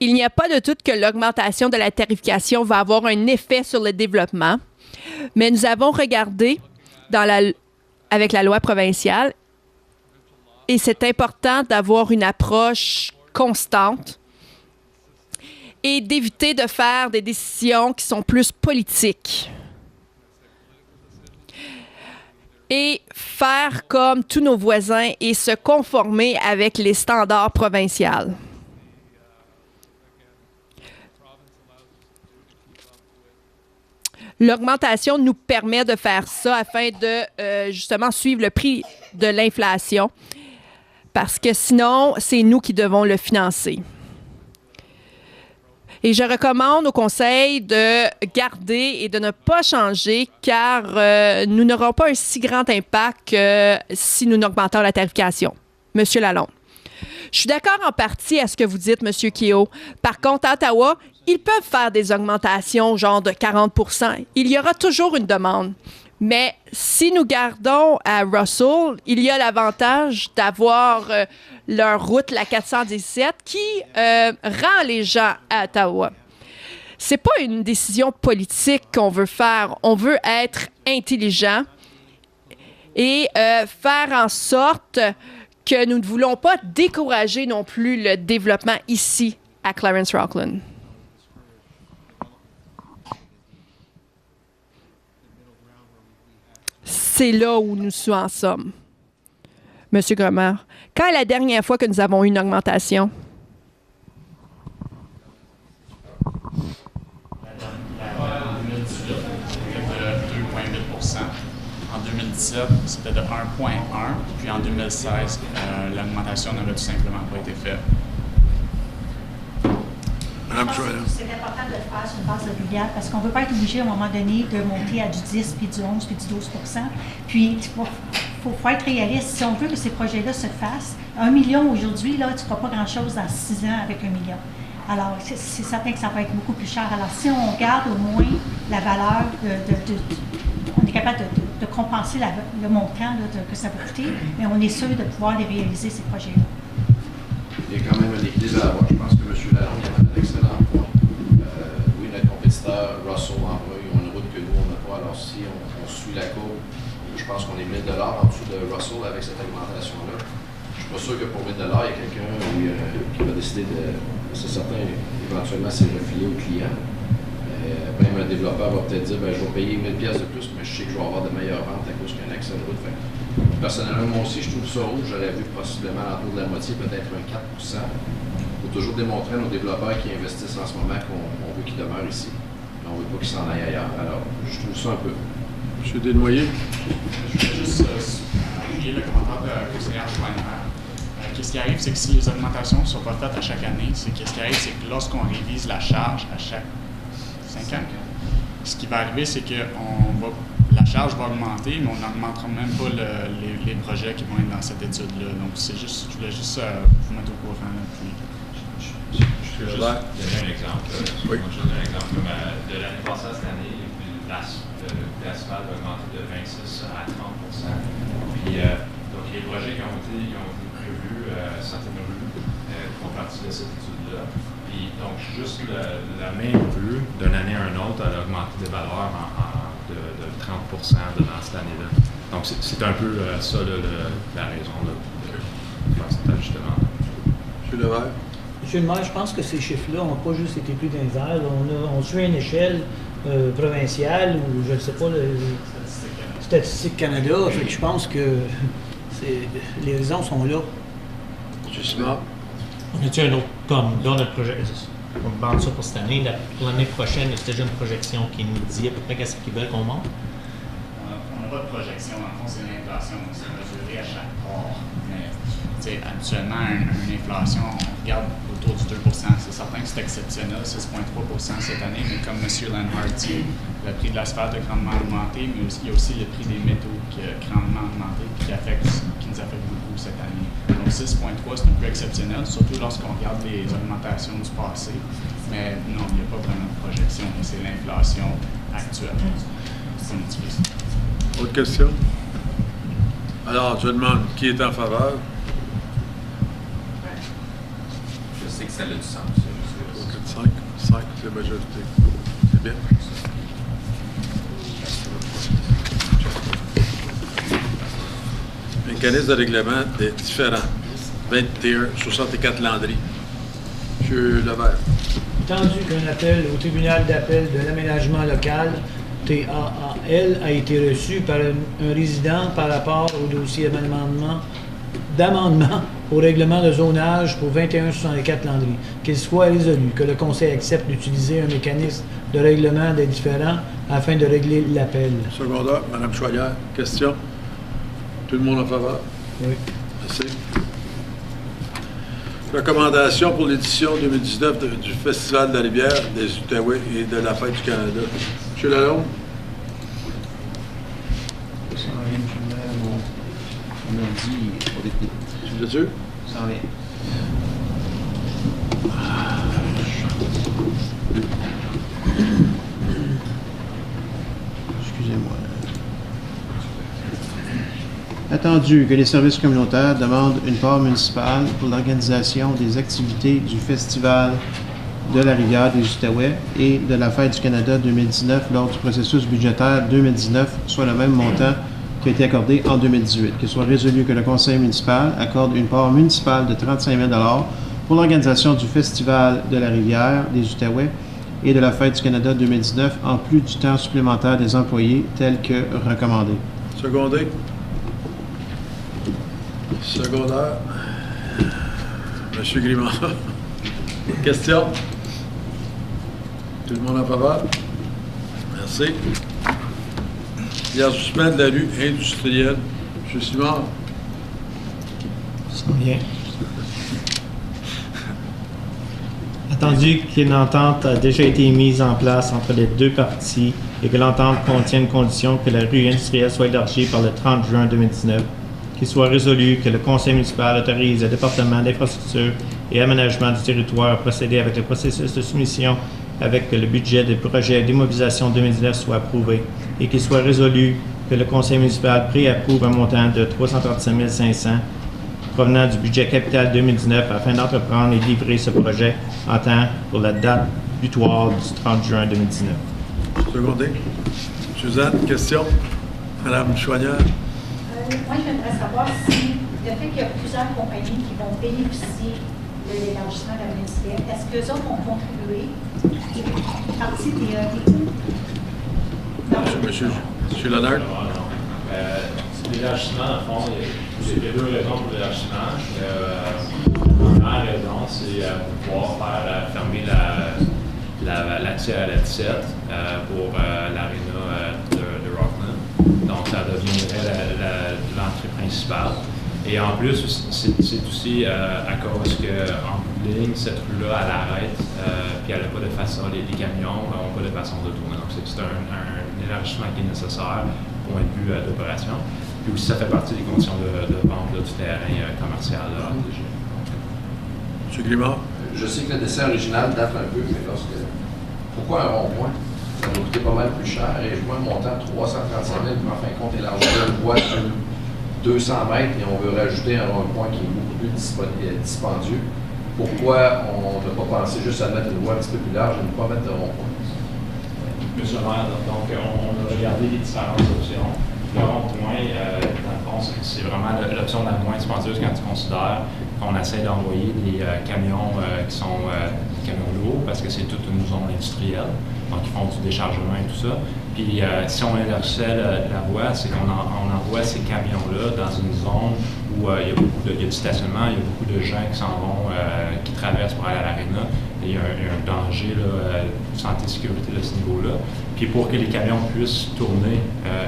il n'y a pas de doute que l'augmentation de la tarification va avoir un effet sur le développement, mais nous avons regardé avec la loi provinciale et c'est important d'avoir une approche constante et d'éviter de faire des décisions qui sont plus politiques. Et faire comme tous nos voisins et se conformer avec les standards provinciaux. L'augmentation nous permet de faire ça afin de justement suivre le prix de l'inflation, parce que sinon, c'est nous qui devons le financer. Et je recommande au Conseil de garder et de ne pas changer, car nous n'aurons pas un si grand impact que si nous n'augmentons la tarification. Monsieur Lalonde. Je suis d'accord en partie à ce que vous dites, Monsieur Kehoe. Par contre, à Ottawa, ils peuvent faire des augmentations genre de 40 %. Il y aura toujours une demande. Mais si nous gardons à Russell, il y a l'avantage d'avoir leur route, la 417, qui rend les gens à Ottawa. C'est pas une décision politique qu'on veut faire. On veut être intelligent et faire en sorte que nous ne voulons pas décourager non plus le développement ici à Clarence-Rockland. C'est là où nous en sommes. Monsieur Grummer, quand est la dernière fois que nous avons eu une augmentation? En 2018, c'était de 2,8 %. En 2017, c'était de 1,1 %. Puis en 2016, l'augmentation n'avait tout simplement pas été faite. Je pense que c'est important de le faire sur une base régulière parce qu'on ne veut pas être obligé à un moment donné de monter à du 10, puis du 11, puis du 12 %. Puis il faut être réaliste. Si on veut que ces projets-là se fassent, 1 million aujourd'hui, là, tu ne feras pas grand-chose dans 6 ans avec 1 million. Alors, c'est certain que ça va être beaucoup plus cher. Alors, si on garde au moins la valeur on est capable de compenser le montant là, que ça va coûter, mais on est sûr de pouvoir les réaliser, ces projets-là. Il y a quand même un équilibre à avoir. Je pense que M. Lalonde a un excellent point. Oui, notre compétiteur, Russell, en vrai, ils ont une route que nous, on n'a pas. Alors, si on suit la courbe, je pense qu'on est 1 000 $ en dessous de Russell avec cette augmentation-là. Je ne suis pas sûr que pour 1 000 $, il y a quelqu'un qui va décider de. C'est certain, éventuellement, c'est refilé au client. Même un développeur va peut-être dire, je vais payer 1 000 $ de plus, mais je sais que je vais avoir de meilleures ventes à cause qu'il y a un accès de route. Personnellement, moi aussi, je trouve ça haut. J'aurais vu possiblement l'entour de la moitié, peut-être un 4 %. Il faut toujours démontrer à nos développeurs qui investissent en ce moment qu'on veut qu'ils demeurent ici. Mais on ne veut pas qu'ils s'en aillent ailleurs. Alors, je trouve ça un peu. M. Desnoyers. Je voulais juste appuyer le commentaire de conseillère Schweinberg. Qu'est-ce qui arrive, c'est que si les augmentations ne sont pas faites à chaque année, qu'est-ce qui arrive, c'est que lorsqu'on révise la charge à chaque 5 ans, ce qui va arriver, c'est que la charge va augmenter, mais on n'augmentera même pas les projets qui vont être dans cette étude-là. Donc, je voulais juste vous mettre au courant. Je suis juste donner un exemple. Oui. Moi, je donne un exemple. De l'année passée à cette année, l'asphalte a augmenté de 26 à 30 %. Puis, donc, les projets qui ont été prévus, certaines rues font partie de cette étude-là. Puis, donc, juste la même rue, d'une année à une autre, elle a augmenté des valeurs de 30 % dans cette année-là. Donc, c'est un peu ça la raison de faire cet ajustement. M. Levert. Monsieur le maire, je pense que ces chiffres-là n'ont pas juste été pris dans les airs. On suit une échelle provinciale ou, je ne sais pas, Statistique Canada. Fait que je pense que les raisons sont là. M. Simard. On a-tu un autre, comme dans notre projet, on demande ça pour cette année, pour l'année prochaine, c'était déjà une projection qui nous dit à peu près qu'est-ce qu'ils veulent qu'on monte? On n'a pas de projection, en fond, c'est l'inflation, c'est mesuré à chaque port. Mais habituellement, une inflation, on regarde autour du 2 C'est certain que c'est exceptionnel, 6,3 cette année, mais comme M. Lenhart dit, le prix de l'asphalte a grandement augmenté, mais il y a aussi le prix des métaux qui a grandement augmenté et qui nous affecte beaucoup cette année. Donc 6,3, c'est un peu exceptionnel, surtout lorsqu'on regarde les augmentations du passé. Mais non, il n'y a pas vraiment de projection, c'est l'inflation actuelle qu'on utilise. Autre question? Alors, je demande qui est en faveur? Je sais que ça a du sens. OK, 5, c'est la majorité. C'est bien. Mécanisme de règlement des différents. 64 Landry. M. Levert. Entendu qu'un appel au tribunal d'appel de l'aménagement local, TAAL, a été reçu par un résident par rapport au dossier d'amendement au règlement de zonage pour 2164 Landry, qu'il soit résolu que le Conseil accepte d'utiliser un mécanisme de règlement des différends afin de régler l'appel. Secondaire, Mme Chouanière, question? Tout le monde en faveur? Oui. Merci. Recommandation pour l'édition 2019 du Festival de la Rivière, des Outaouais et de la Fête du Canada. M. Lalonde? On a dit au début. Tu l'as-tu? Ça en vient. Excusez-moi. Attendu que les services communautaires demandent une part municipale pour l'organisation des activités du Festival de la Rivière des Outaouais et de la Fête du Canada 2019 lors du processus budgétaire 2019, soit le même montant qui a été accordé en 2018. Qu'il soit résolu que le conseil municipal accorde une part municipale de 35 000 $ pour l'organisation du Festival de la Rivière des Outaouais et de la Fête du Canada 2019 en plus du temps supplémentaire des employés tel que recommandé. Secondé. Secondaire. M. Grimard. Question? Tout le monde en faveur? Merci. L'élargissement de la rue industrielle. M. Simard. Ça vient. Attendu qu'une entente a déjà été mise en place entre les deux parties et que l'entente contient une condition que la rue industrielle soit élargie par le 30 juin 2019, qu'il soit résolu que le conseil municipal autorise le département d'infrastructure et aménagement du territoire à procéder avec le processus de soumission avec que le budget des projets d'immobilisation 2019 soit approuvé et qu'il soit résolu que le conseil municipal préapprouve un montant de 335 500 provenant du budget capital 2019 afin d'entreprendre et livrer ce projet en temps pour la date butoir du 30 juin 2019. Secondé. Suzanne, question? Madame Chouanière. Moi, j'aimerais savoir si le fait qu'il y a plusieurs compagnies qui vont bénéficier de l'élargissement de la municipalité, est-ce qu'eux autres vont contribuer une partie des coûts? Monsieur Lenhart. L'élargissement, dans le fond, il y a deux raisons pour l'élargissement. La première raison, c'est pouvoir fermer l'accès à la 17 pour l'aréna de Rockland. Donc, ça deviendrait l'entrée principale. Et en plus, c'est aussi à cause qu'en bout de ligne, cette rue-là, elle arrête, puis elle n'a pas de façon, les camions n'ont pas de façon de tourner. Donc, c'est un élargissement qui est nécessaire point de vue d'opération. Puis aussi, ça fait partie des conditions de vente du terrain commercial. M. Grimard. Je sais que le dessin original date un peu, mais pourquoi un rond-point? Ça va coûter pas mal plus cher et je vois le montant de 335 000, mais en fin de compte, élargir une voie sur 200 mètres et on veut rajouter un rond-point qui est beaucoup plus dispendieux. Pourquoi on ne va pas penser juste à mettre une voie un petit peu plus large et ne pas mettre de rond-point? Monsieur le maire, donc on a regardé les différentes options. Le rond-point, dans le fond, c'est vraiment l'option la moins dispendieuse quand tu considères qu'on essaie d'envoyer des camions qui sont des camions lourds parce que c'est toute une zone industrielle. Donc, ils font du déchargement et tout ça. Puis, si on élargissait la voie, c'est qu'on envoie ces camions-là dans une zone où il y a du stationnement, il y a beaucoup de gens qui s'en vont, qui traversent pour aller à l'aréna. Il y a un danger de santé-sécurité de ce niveau-là. Puis pour que les camions puissent tourner,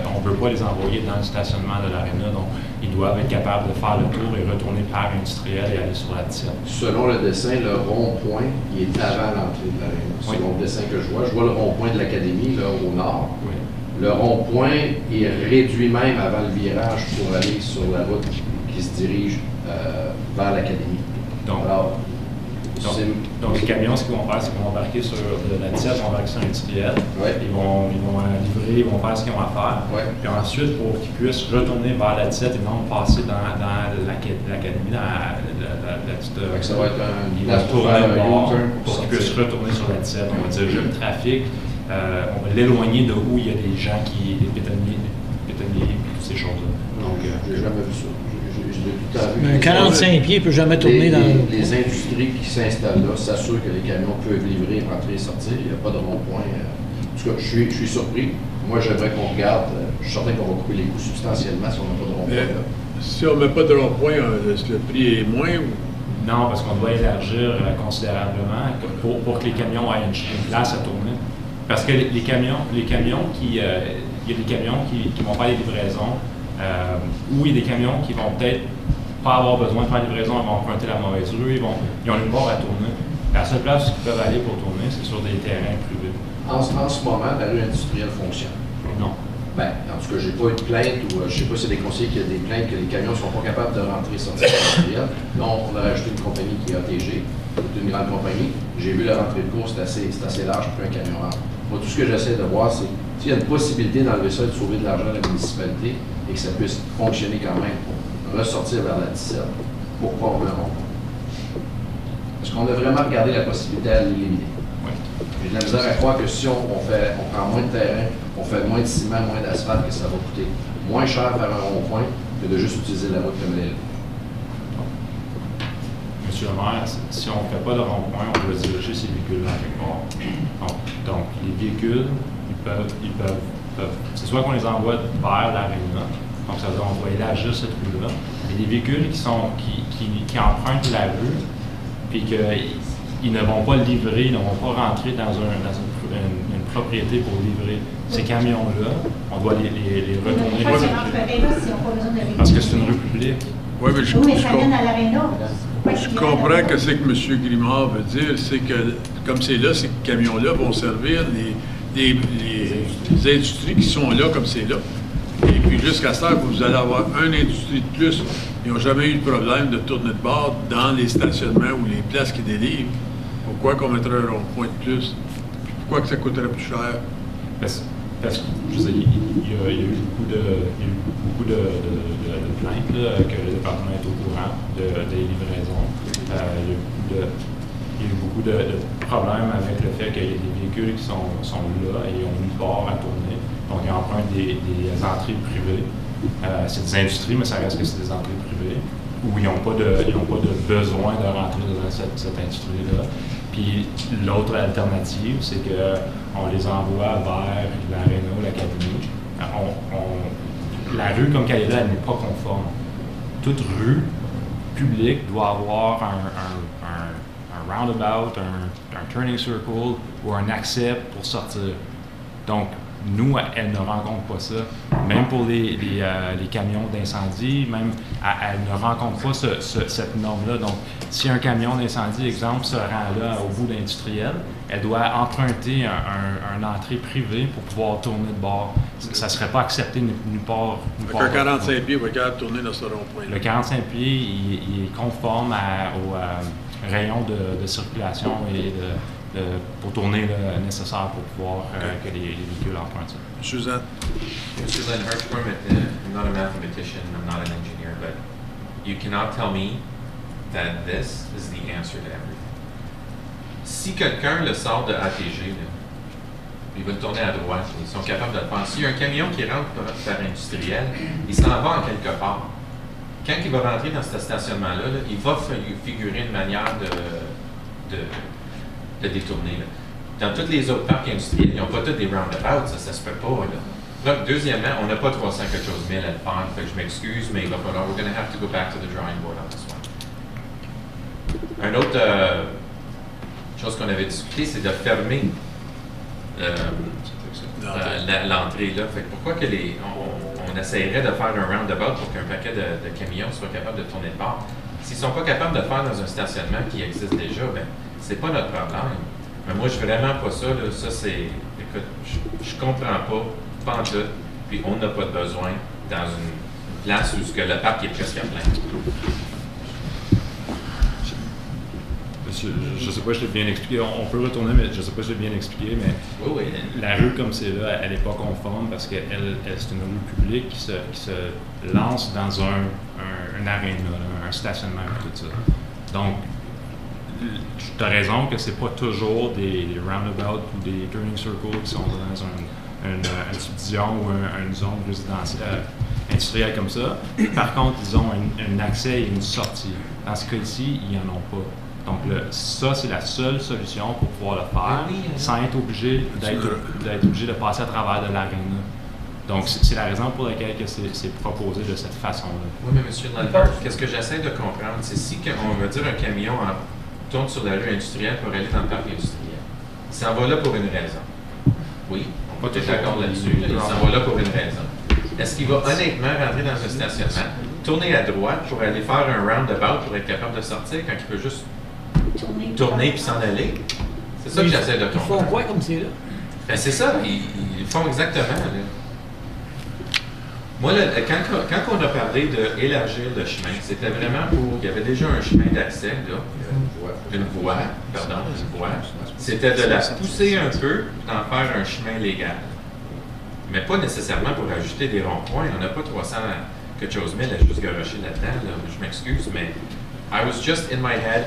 on ne veut pas les envoyer dans le stationnement de l'aréna, donc ils doivent être capables de faire le tour et retourner par industriel et aller sur la 17. Selon le dessin, le rond-point, il est avant l'entrée de l'aréna. Oui. Selon le dessin que je vois le rond-point de l'Académie, là, au nord. Oui. Le rond-point est réduit même avant le virage pour aller sur la route qui se dirige vers l'Académie. Donc, les camions, ce qu'ils vont faire, c'est qu'ils vont embarquer sur la 17, ils vont embarquer sur industriel. Ouais. Ils vont livrer, ils vont faire ce qu'ils ont à faire. Ouais. Puis ensuite, pour qu'ils puissent retourner vers la 17 et non passer dans l'Académie, dans la petite... ça va être ils vont tourner de bord pour qu'ils puissent retourner sur la 17. On va diriger le trafic. On va l'éloigner de où il y a des gens des pétaniers, et toutes ces choses-là. Donc, j'ai jamais vu ça. J'ai tout le temps vu. Un 45 pieds ne peut jamais tourner dans le... Les industries qui s'installent là s'assurent que les camions peuvent livrer, rentrer et sortir. Il n'y a pas de rond-point. En tout cas, je suis surpris. Moi, j'aimerais qu'on regarde. Je suis certain qu'on va couper les coûts substantiellement si on n'a pas de rond-point. Si on ne met pas de rond-point, est-ce que le prix est moins ou... Non, parce qu'on doit élargir considérablement pour que les camions aient une place à tourner. Parce que les camions il y a des camions qui vont faire des livraisons, ou il y a des camions qui vont peut-être pas avoir besoin de faire des livraisons, ils vont emprunter la mauvaise rue, ils ont une barre à tourner. La seule place où ils peuvent aller pour tourner, c'est sur des terrains privés. En ce moment, la rue industrielle fonctionne. Non. Ben, en tout cas, j'ai pas eu de plainte ou je sais pas si c'est des conseillers qui ont des plaintes que les camions ne sont pas capables de rentrer et sortir de l'industriel. Là, on a rajouté une compagnie qui est ATG, c'est une grande compagnie. J'ai vu la rentrée de course, c'est assez large pour qu'un camion rentre. Moi, tout ce que j'essaie de voir, c'est s'il y a une possibilité d'enlever ça et de sauver de l'argent à la municipalité et que ça puisse fonctionner quand même pour ressortir vers la 17, pourquoi on veut un rond-point? Est-ce qu'on a vraiment regardé la possibilité à l'éliminer? Oui. J'ai de la misère à croire que si on prend moins de terrain, on fait moins de ciment, moins d'asphalte, que ça va coûter moins cher faire un rond-point que de juste utiliser la route comme elle est. Monsieur le maire, si on ne fait pas de rond-point, on doit diriger ces véhicules-là quelque part. Donc, les véhicules, ils peuvent c'est soit qu'on les envoie vers l'aréna, donc ça veut dire qu'on doit élargir cette rue-là, et des véhicules qui empruntent la rue, puis qu'ils ne vont pas livrer, ils ne vont pas rentrer dans une propriété pour livrer. Ces camions-là, on doit les retourner. Parce que c'est une rue publique. Oui, mais ça vient à l'aréna. Je comprends que c'est que M. Grimard veut dire, c'est que, comme c'est là, ces camions-là vont servir les industries qui sont là, comme c'est là. Et puis, jusqu'à ce temps, vous allez avoir une industrie de plus. Ils n'ont jamais eu de problème de tourner de bord dans les stationnements ou les places qui délivrent. Pourquoi qu'on mettrait un rond-point de plus? Pourquoi que ça coûterait plus cher? Parce que, je veux dire, il y a eu beaucoup de plaintes là, que le département est au courant des livraisons. Il y a eu beaucoup de problèmes avec le fait qu'il y a des véhicules qui sont là et ont une barre à tourner. Donc, ils empruntent des entrées privées. C'est des industries, mais ça reste que c'est des entrées privées où ils n'ont pas de besoin de rentrer dans cette industrie-là. Puis l'autre alternative, c'est qu'on les envoie vers l'aréna, l'Académie. La rue comme qu'elle est là, elle n'est pas conforme. Toute rue publique doit avoir un roundabout, un turning circle ou un accès pour sortir. Donc, nous, elle ne rencontre pas ça. Même pour les camions d'incendie, même, elle ne rencontre pas cette norme-là. Donc, si un camion d'incendie, exemple, se rend là au bout d'industriel, elle doit emprunter une entrée privée pour pouvoir tourner de bord. Ça ne serait pas accepté nulle part. Avec un 45 pieds, il va être tourner dans ce rond-point. Le 45 pieds, il est conforme au rayon de circulation et pour tourner le nécessaire pour pouvoir que les véhicules empruntent ça. Suzanne. Suzanne Hirschbaum, I'm not a mathematician, I'm not an engineer, but you cannot tell me that this is the answer to everything. Si quelqu'un le sort de ATG, là, il va le tourner à droite, ils sont capables de le faire. S'il y a un camion qui rentre par industriel, il s'en va en quelque part. Quand il va rentrer dans ce stationnement-là, là, il va figurer une manière de détourner. Là. Dans tous les autres parcs industriels, ils n'ont pas tous des roundabouts, ça se peut pas. Là. Donc, deuxièmement, on n'a pas 300 quelque chose mille à le faire, fait que je m'excuse, mais il va falloir, we're going to have to go back to the drawing board on this one. Un autre chose qu'on avait discuté, c'est de fermer l'entrée là. Fait que pourquoi que on essayerait de faire un roundabout pour qu'un paquet de camions soit capable de tourner de bord? S'ils ne sont pas capables de le faire dans un stationnement qui existe déjà, ben c'est pas notre problème. Mais moi, je suis vraiment pas ça. Là. Ça, c'est. Écoute, je comprends pas en tout, puis on n'a pas de besoin dans une place où le parc est presque plein. Je ne sais pas si je l'ai bien expliqué. On peut retourner, mais je ne sais pas si je l'ai bien expliqué. Mais oui. La rue comme c'est là, elle n'est pas conforme parce que c'est une rue publique qui se lance dans un aréna, un stationnement et tout ça. Donc, tu as raison que c'est pas toujours des roundabouts ou des turning circles qui sont dans une subdivision ou une zone résidentielle industrielle comme ça. Par contre, ils ont un accès et une sortie. Dans ce cas-ci, ils n'en ont pas. Donc, ça, c'est la seule solution pour pouvoir le faire sans être obligé d'être passer à travers de l'aréna. Donc, c'est la raison pour laquelle que c'est proposé de cette façon-là. Oui, mais M. Lambert, qu'est-ce que j'essaie de comprendre, c'est si on va dire un camion tourne sur la rue industrielle pour aller dans le parc industriel, il s'en va là pour une raison. Oui, on peut être d'accord là-dessus. Il s'en va là pour une raison. Est-ce qu'il va honnêtement rentrer dans un stationnement, tourner à droite pour aller faire un roundabout pour être capable de sortir quand il peut juste tourner puis s'en aller? C'est ça que j'essaie de comprendre. Ils font quoi comme c'est là? Ben c'est ça, ils font exactement. Là. Moi, quand on a parlé d'élargir le chemin, c'était vraiment pour... Il y avait déjà un chemin d'accès, là. Une voie. C'était de la pousser un peu et d'en faire un chemin légal. Mais pas nécessairement pour ajouter des ronds-points. On n'a pas 300 quelque chose mille à juste garocher là-dedans. Là. Je m'excuse, mais I was just in my head,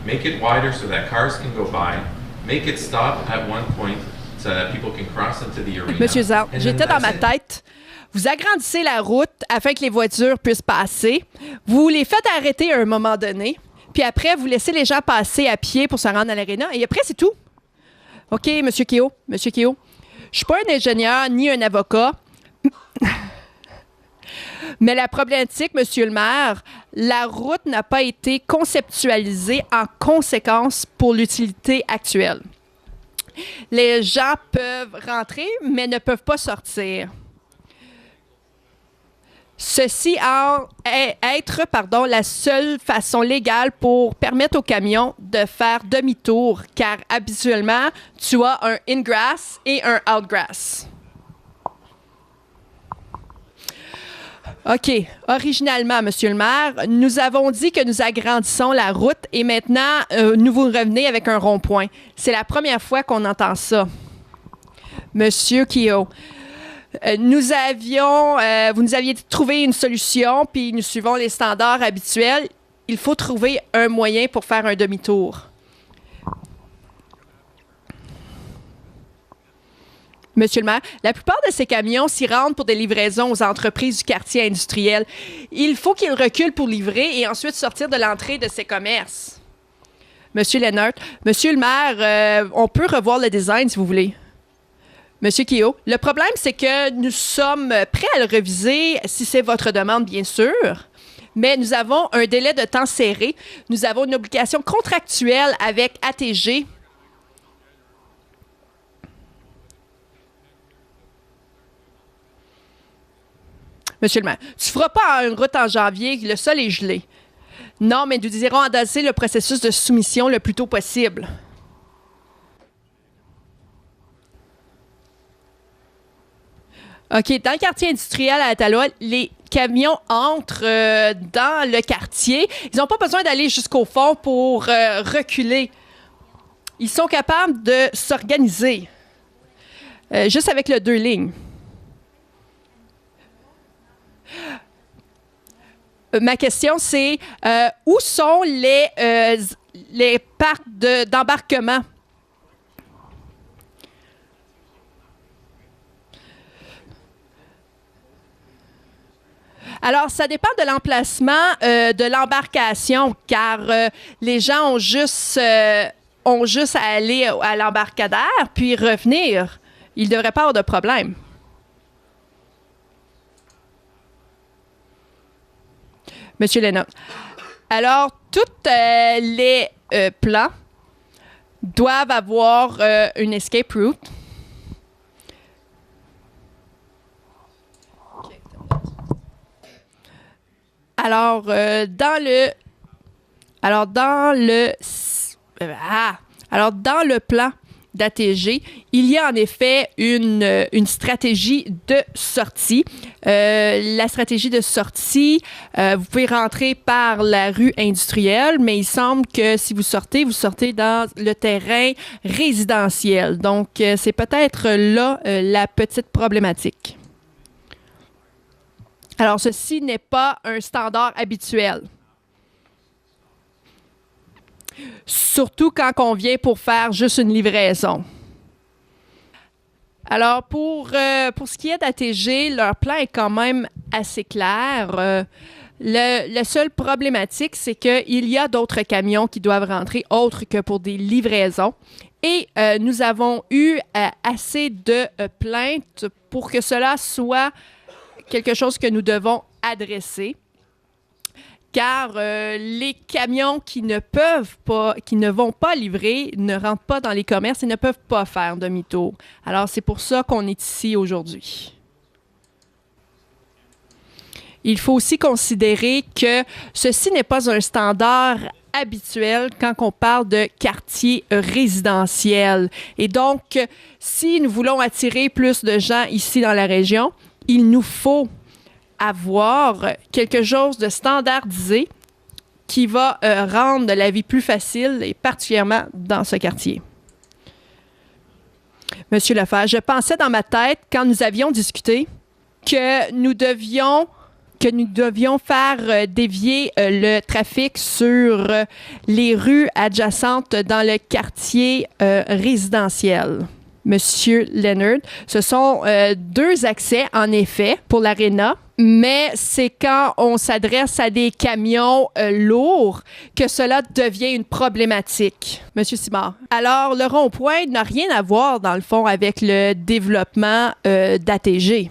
make it wider so that cars can go by, make it stop at one point so that people can cross into the arena. Monsieur Zard, j'étais dans ma tête. Vous agrandissez la route afin que les voitures puissent passer. Vous les faites arrêter à un moment donné. Puis après, vous laissez les gens passer à pied pour se rendre à l'aréna. Et après, c'est tout. OK, Monsieur Kehoe. Je ne suis pas un ingénieur ni un avocat. Mais la problématique, Monsieur le maire, la route n'a pas été conceptualisée en conséquence pour l'utilité actuelle. Les gens peuvent rentrer, mais ne peuvent pas sortir. Ceci être la seule façon légale pour permettre aux camions de faire demi-tour, car habituellement, tu as un ingress et un outgress. OK. Originalement, Monsieur le maire, nous avons dit que nous agrandissons la route et maintenant, nous vous revenez avec un rond-point. C'est la première fois qu'on entend ça. Monsieur Kehoe. Vous nous aviez trouvé une solution, puis nous suivons les standards habituels. Il faut trouver un moyen pour faire un demi-tour. Monsieur le maire, la plupart de ces camions s'y rendent pour des livraisons aux entreprises du quartier industriel. Il faut qu'ils reculent pour livrer et ensuite sortir de l'entrée de ces commerces. Monsieur Lennart, Monsieur le maire, on peut revoir le design si vous voulez. Monsieur Kehoe, le problème, c'est que nous sommes prêts à le réviser si c'est votre demande, bien sûr, mais nous avons un délai de temps serré. Nous avons une obligation contractuelle avec ATG. Monsieur le maire, tu ne feras pas une route en janvier, le sol est gelé. Non, mais nous désirons endosser le processus de soumission le plus tôt possible. OK. Dans le quartier industriel à Ottawa, les camions entrent dans le quartier. Ils n'ont pas besoin d'aller jusqu'au fond pour reculer. Ils sont capables de s'organiser. Juste avec le 2 lignes. Ma question, c'est où sont les parcs d'embarquement? Alors, ça dépend de l'emplacement de l'embarcation, car les gens ont juste à aller à l'embarcadère puis revenir. Ils ne devraient pas avoir de problème. Monsieur Lennon. Alors, tous les plans doivent avoir une escape route. Alors, dans le plan d'ATG, il y a en effet une stratégie de sortie. La stratégie de sortie, vous pouvez rentrer par la rue industrielle, mais il semble que si vous sortez dans le terrain résidentiel. Donc, c'est peut-être là la petite problématique. Alors, ceci n'est pas un standard habituel. Surtout quand on vient pour faire juste une livraison. Alors, pour ce qui est d'ATG, leur plan est quand même assez clair. La seule problématique, c'est qu'il y a d'autres camions qui doivent rentrer, autres que pour des livraisons. Et nous avons eu assez de plaintes pour que cela soit quelque chose que nous devons adresser. Car les camions qui ne vont pas livrer, ne rentrent pas dans les commerces et ne peuvent pas faire demi-tour. Alors, c'est pour ça qu'on est ici aujourd'hui. Il faut aussi considérer que ceci n'est pas un standard habituel quand on parle de quartier résidentiel. Et donc, si nous voulons attirer plus de gens ici dans la région, il nous faut avoir quelque chose de standardisé qui va rendre la vie plus facile, et particulièrement dans ce quartier. Monsieur Lefebvre, je pensais dans ma tête, quand nous avions discuté, que nous devions faire dévier le trafic sur les rues adjacentes dans le quartier résidentiel. Monsieur Leonard, ce sont 2 accès, en effet, pour l'aréna, mais c'est quand on s'adresse à des camions lourds que cela devient une problématique. Monsieur Simard. Alors, le rond-point n'a rien à voir, dans le fond, avec le développement d'ATG.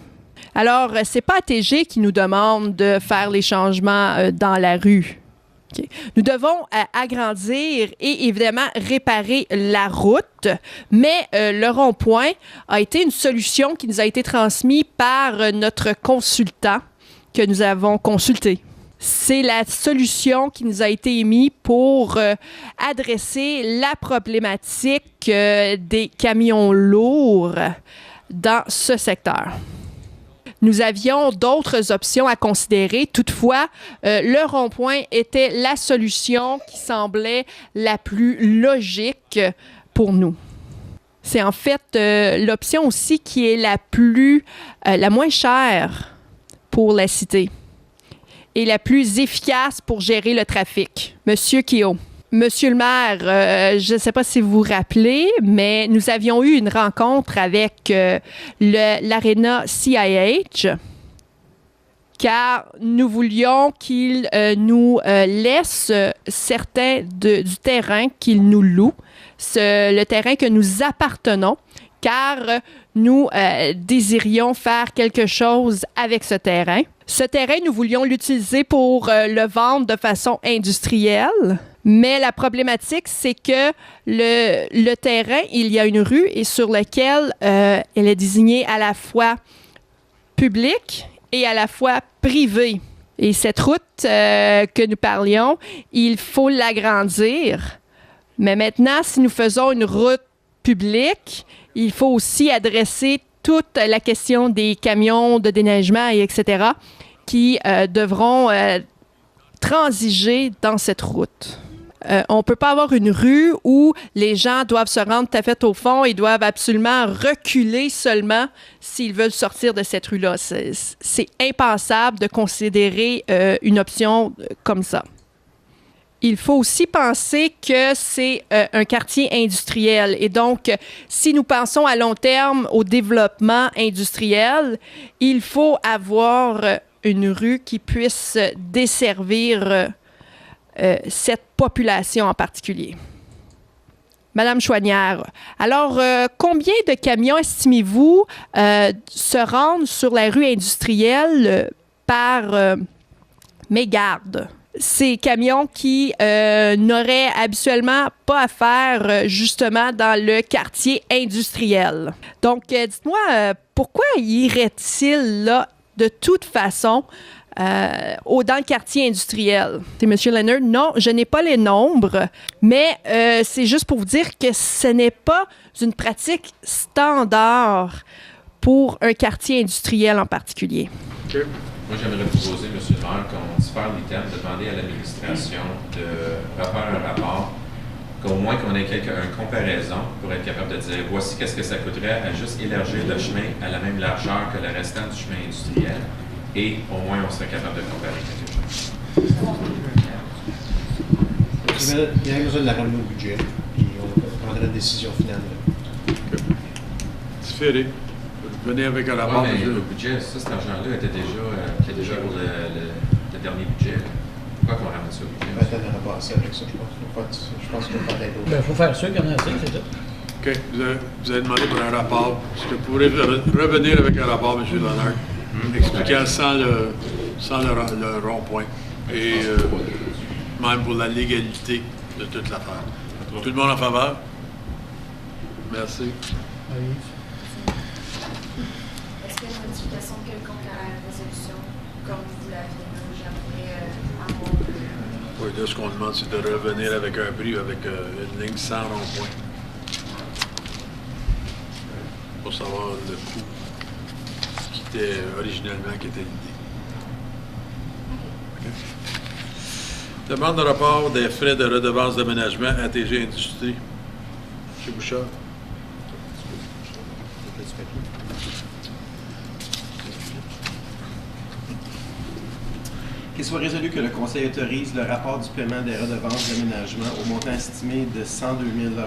Alors, c'est pas ATG qui nous demande de faire les changements dans la rue. Okay. Nous devons agrandir et évidemment réparer la route, mais le rond-point a été une solution qui nous a été transmise par notre consultant que nous avons consulté. C'est la solution qui nous a été émise pour adresser la problématique des camions lourds dans ce secteur. Nous avions d'autres options à considérer. Toutefois, le rond-point était la solution qui semblait la plus logique pour nous. C'est en fait l'option aussi qui est la moins chère pour la cité et la plus efficace pour gérer le trafic. Monsieur Keogh. Monsieur le maire, je ne sais pas si vous vous rappelez, mais nous avions eu une rencontre avec l'aréna CIH, car nous voulions qu'il nous laisse certains du terrain qu'il nous loue, le terrain que nous appartenons, car nous désirions faire quelque chose avec ce terrain. Ce terrain, nous voulions l'utiliser pour le vendre de façon industrielle. Mais la problématique, c'est que le terrain, il y a une rue et sur laquelle elle est désignée à la fois publique et à la fois privée. Et cette route que nous parlions, il faut l'agrandir. Mais maintenant, si nous faisons une route publique, il faut aussi adresser toute la question des camions de déneigement, et etc., qui devront transiger dans cette route. On ne peut pas avoir une rue où les gens doivent se rendre tout à fait au fond et doivent absolument reculer seulement s'ils veulent sortir de cette rue-là. C'est impensable de considérer une option comme ça. Il faut aussi penser que c'est un quartier industriel. Et donc, si nous pensons à long terme au développement industriel, il faut avoir une rue qui puisse desservir cette population en particulier. Madame Chouanière, alors combien de camions estimez-vous se rendent sur la rue industrielle par mais garde ces camions qui n'auraient habituellement pas à faire justement dans le quartier industriel. Donc, dites-moi, pourquoi irait-il là de toute façon dans le quartier industriel? C'est M. Leonard. Non, je n'ai pas les nombres, mais c'est juste pour vous dire que ce n'est pas une pratique standard pour un quartier industriel en particulier. OK. Moi, j'aimerais proposer, M. le maire, qu'on diffère l'item, demander à l'administration de refaire un rapport, qu'au moins qu'on ait une comparaison pour être capable de dire voici qu'est-ce que ça coûterait à juste élargir le chemin à la même largeur que le restant du chemin industriel, et au moins on serait capable de comparer quelque chose. Il y a besoin de la ramener au budget, puis on prendra une décision finale. Différé. Venez avec un rapport. Ouais, mais le budget, cet argent-là était déjà pour le dernier budget. Pourquoi qu'on ramène ça au budget? Peut-être on n'aura pas assez avec ça, je pense. Je pense qu'on va peut-être Il faut faire ça, qu'il y en a assez, c'est ça. OK. Vous avez demandé pour un rapport. Est-ce que vous pourrez revenir avec un rapport, M. Leonard, expliquant sans le rond-point et même pour la légalité de toute l'affaire. Tout le monde en faveur? Merci. Est-ce qu'il y a une modification quelconque à la résolution, comme vous l'aviez j'aimerais avoir? Oui, là, ce qu'on demande, c'est de revenir avec un prix, avec une ligne sans rond-point. Pour savoir le coût qui était originellement, qui était l'idée. Okay. Demande de rapport des frais de redevance d'aménagement ATG Industrie. M. Bouchard. Qu'il soit résolu que le Conseil autorise le rapport du paiement des redevances d'aménagement au montant estimé de 102 000 $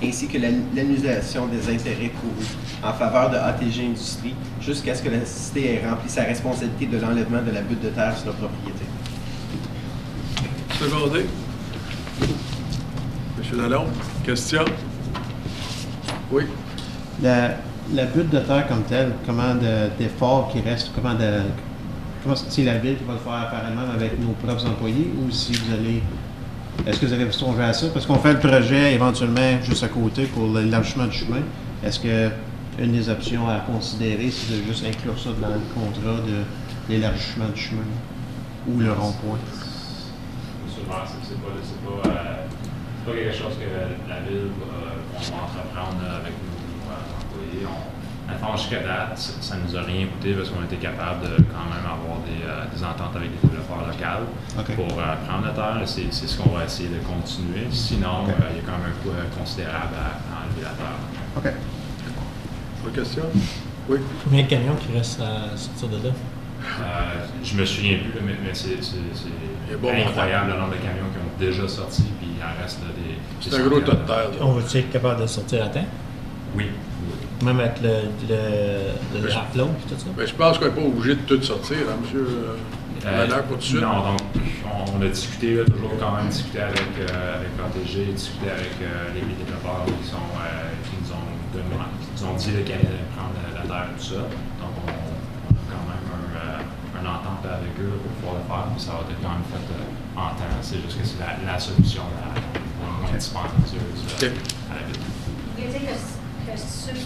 ainsi que l'annulation des intérêts courus en faveur de ATG Industrie jusqu'à ce que la cité ait rempli sa responsabilité de l'enlèvement de la butte de terre sur la propriété. Secondé. M. Lalonde, question? Oui. La butte de terre comme telle, comment d'efforts qui restent, comment c'est la ville qui va le faire apparemment avec nos propres employés ou si vous allez... Est-ce que vous avez songé à ça? Parce qu'on fait le projet éventuellement juste à côté pour l'élargissement du chemin. Est-ce que une des options à considérer, c'est de juste inclure ça dans le contrat de l'élargissement du chemin ou le rond-point? Monsieur le maire, c'est pas quelque chose que la ville va entreprendre avec nos employés. Jusqu'à date, ça ne nous a rien coûté parce qu'on a été capable de quand même avoir des ententes avec les développeurs locaux pour prendre la terre. C'est ce qu'on va essayer de continuer. Sinon, il y a quand même un coût considérable à enlever la terre. OK. Autre question? Oui. Combien de camions qui restent à sortir de là? Je me souviens plus, mais c'est incroyable le nombre de camions qui ont déjà sorti, puis il en reste des... C'est un gros tas de terre. On va-tu être capable de sortir à temps? Oui. Même avec le upload et tout ça? Ben, je pense qu'on n'est pas obligé de tout sortir, hein, M. Leonard, pour tout de suite. Non, donc on a discuté, toujours quand même discuté avec ATG, discuté avec les développeurs qui nous ont dit qu'ils allaient prendre la terre et tout ça. Donc on a quand même un entente avec eux pour pouvoir le faire, puis ça va être quand même fait en temps. C'est juste que c'est la solution la moins dispendieuse à la ville. Vous voulez dire que ceux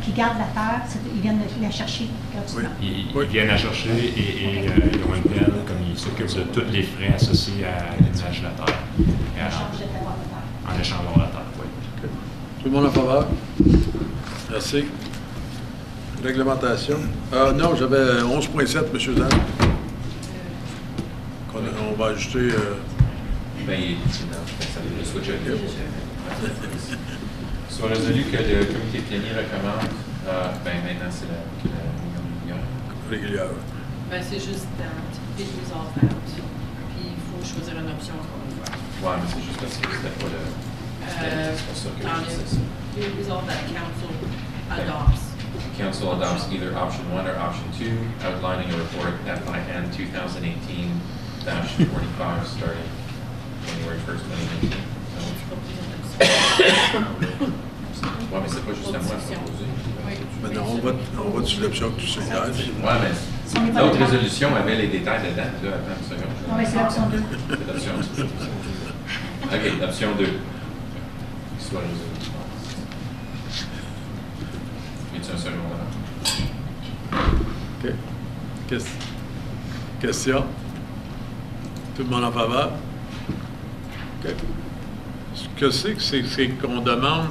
qui gardent la terre, ils viennent la chercher gratuitement? Ils viennent la chercher et ils ont une pelle, comme ils s'occupent de tous les frais associés à l'usage de la terre. En échange de la terre, oui. Okay. Tout le monde en faveur? Merci. Réglementation. Non, j'avais 11.7, M. Zan. On va ajouter... Soit résolu que le comité plénier recommande, maintenant c'est la réunion régulière. C'est juste date, et resolve date. Puis il faut choisir une option encore une fois. Ouais, mais c'est juste parce que c'était pas le. C'est pour ça que je disais ça. The resolve that council adopts. Council adopts either option 1 or option 2, outlining a report FIN 2018-45 starting January 1st, 2019. Ouais, mais c'est pas juste à moi de proposer. Mais non, on vote sur l'option que tu suggères. Ouais, mais Si on n'est pas L'autre d'accord. résolution avait les détails dedans. Là, attends une seconde. Non, mais c'est l'option 2. C'est l'option 2. OK, l'option 2. Soit résolu. Es-tu un secondaire? OK. Question? Tout le monde en faveur? OK. Ce que c'est qu'on demande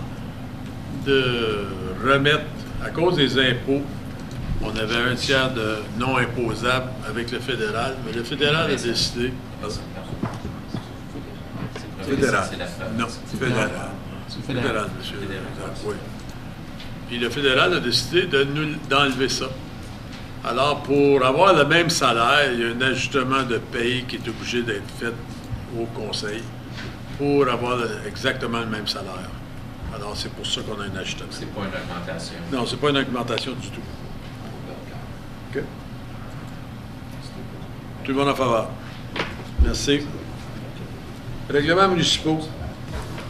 de remettre, à cause des impôts, on avait un tiers de non imposable avec le fédéral, mais le fédéral a décidé... Fédéral. Non, fédéral. Fédéral, monsieur. Oui. Puis le fédéral a décidé d'enlever ça. Alors, pour avoir le même salaire, il y a un ajustement de paye qui est obligé d'être fait au conseil pour avoir exactement le même salaire. Alors, c'est pour ça qu'on a un ajustement. C'est pas une augmentation. Non, c'est pas une augmentation du tout. OK. Tout le monde en faveur. Merci. Règlements municipaux.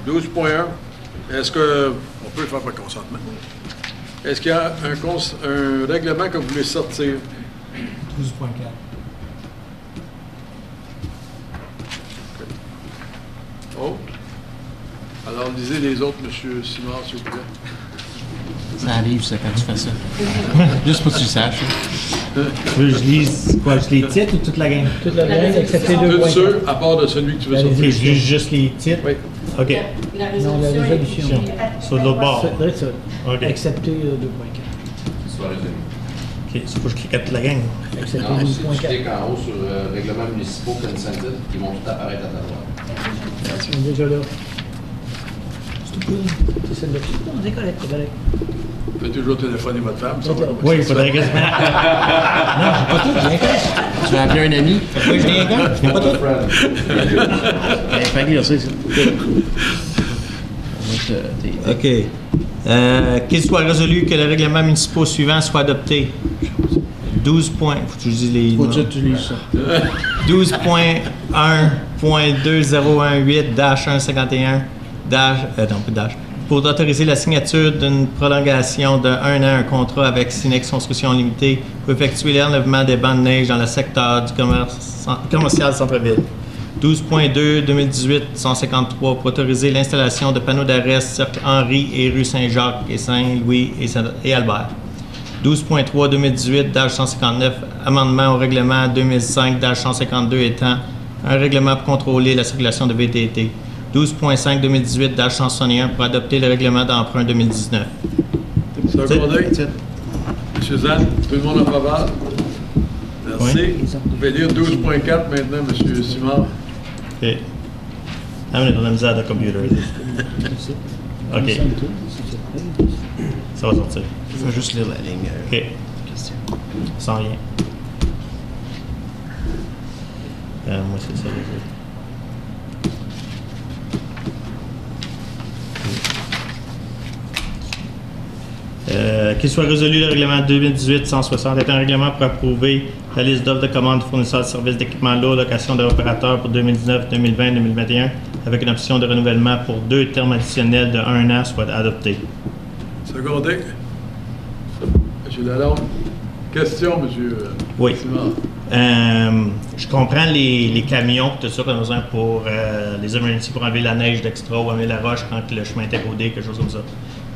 12.1. Est-ce qu'on peut le faire par consentement? Est-ce qu'il y a un règlement que vous voulez sortir? 12.4. Autre? Alors, lisez les autres, M. Simard, s'il vous plaît. Ça arrive, ça, quand tu fais ça. Juste pour que tu le saches. Tu veux que je lise quoi? Les titres ou toute la gang? Toute la gang, excepté 2.4. Tous ceux, à part de celui que tu veux Ok, sortir. je lis juste les titres? Oui. OK. La Non, la résolution. Sur l'autre bord. Ça. OK. Excepté 2.4. Soit résolu. OK, c'est faut que je clique à toute la gang. Excepté Non, si tu 12.4. cliques en haut sur règlements municipaux consented, ils vont tout apparaître à ta droite. On est déjà là. C'est tout cool. C'est celle-là. On est correct, c'est correct. Vous pouvez toujours téléphoner votre femme. Ça va. Oui, il faudrait que... Non, j'ai pas tout, j'ai rien fait. Tu vas appeler un ami? Oui, j'ai rien fait, j'ai pas tout. Il fallait lire ça, ça. OK. Qu'il soit résolu que le règlement municipal suivant soit adopté. 12 points. Faut que tu lises les Faut noms. que tu lises ça. 12.1.2018-151 pour autoriser la signature d'une prolongation de 1 an un contrat avec Cinex Construction Limitée pour effectuer l'enlèvement des bancs de neige dans le secteur du commercial centre-ville. 12.2 2018-153 pour autoriser l'installation de panneaux d'arrêt cirque Henri et rue Saint-Jacques et Saint-Louis et Albert. 12.3 2018-159 amendement au règlement 2005-152 étant un règlement pour contrôler la circulation de VTT. 12.5 2018-161 pour adopter le règlement d'emprunt 2019. Secondé. M. Zan, tout le monde en faveur? Merci. Oui. Vous pouvez lire 12.4 maintenant, M. Simard. OK. I'm going to the computer. OK. Ça va sortir. Il faut juste lire la ligne. OK. Question. Sans rien. Moi, c'est ça. Qu'il soit résolu le règlement 2018-160 est un règlement pour approuver la liste d'offres de commandes de fournisseurs de services d'équipement lourd, location de opérateurs pour 2019, 2020, 2021, avec une option de renouvellement pour 2 termes additionnels de 1 an soit adopté. Secondé. M. Lalonde. Question, M. Oui. Simard. Je comprends les camions, tout ça qu'on a besoin pour les emergencies pour enlever la neige d'extra ou enlever la roche quand le chemin est érodé, quelque chose comme ça.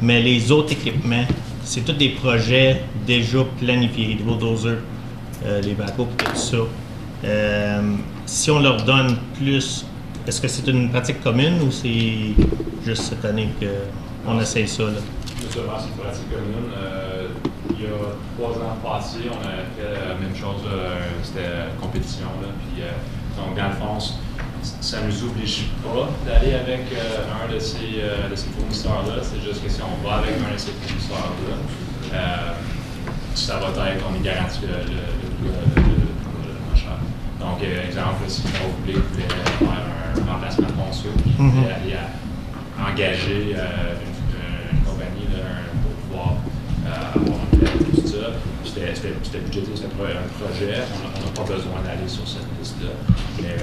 Mais les autres équipements, c'est tous des projets déjà planifiés, les bulldozers, les backhoes, tout ça. Si on leur donne plus, est-ce que c'est une pratique commune ou c'est juste cette année qu'on essaye ça? Là? Justement, c'est une pratique commune. Il y a 3 ans passés, on a fait la même chose, c'était compétition. Là, puis, donc, dans le fond, ça ne nous oblige pas d'aller avec un de ces fournisseurs-là. C'est juste que si on va avec un de ces fournisseurs-là, ça va être, on est garanti le moins cher. Donc, exemple, si vous voulez faire un remplacement de ponceau, vous voulez aller engager une compagnie pour pouvoir avoir un plan, tout ça. C'était budgété, c'était un projet. On n'a pas besoin d'aller sur cette liste-là. Mais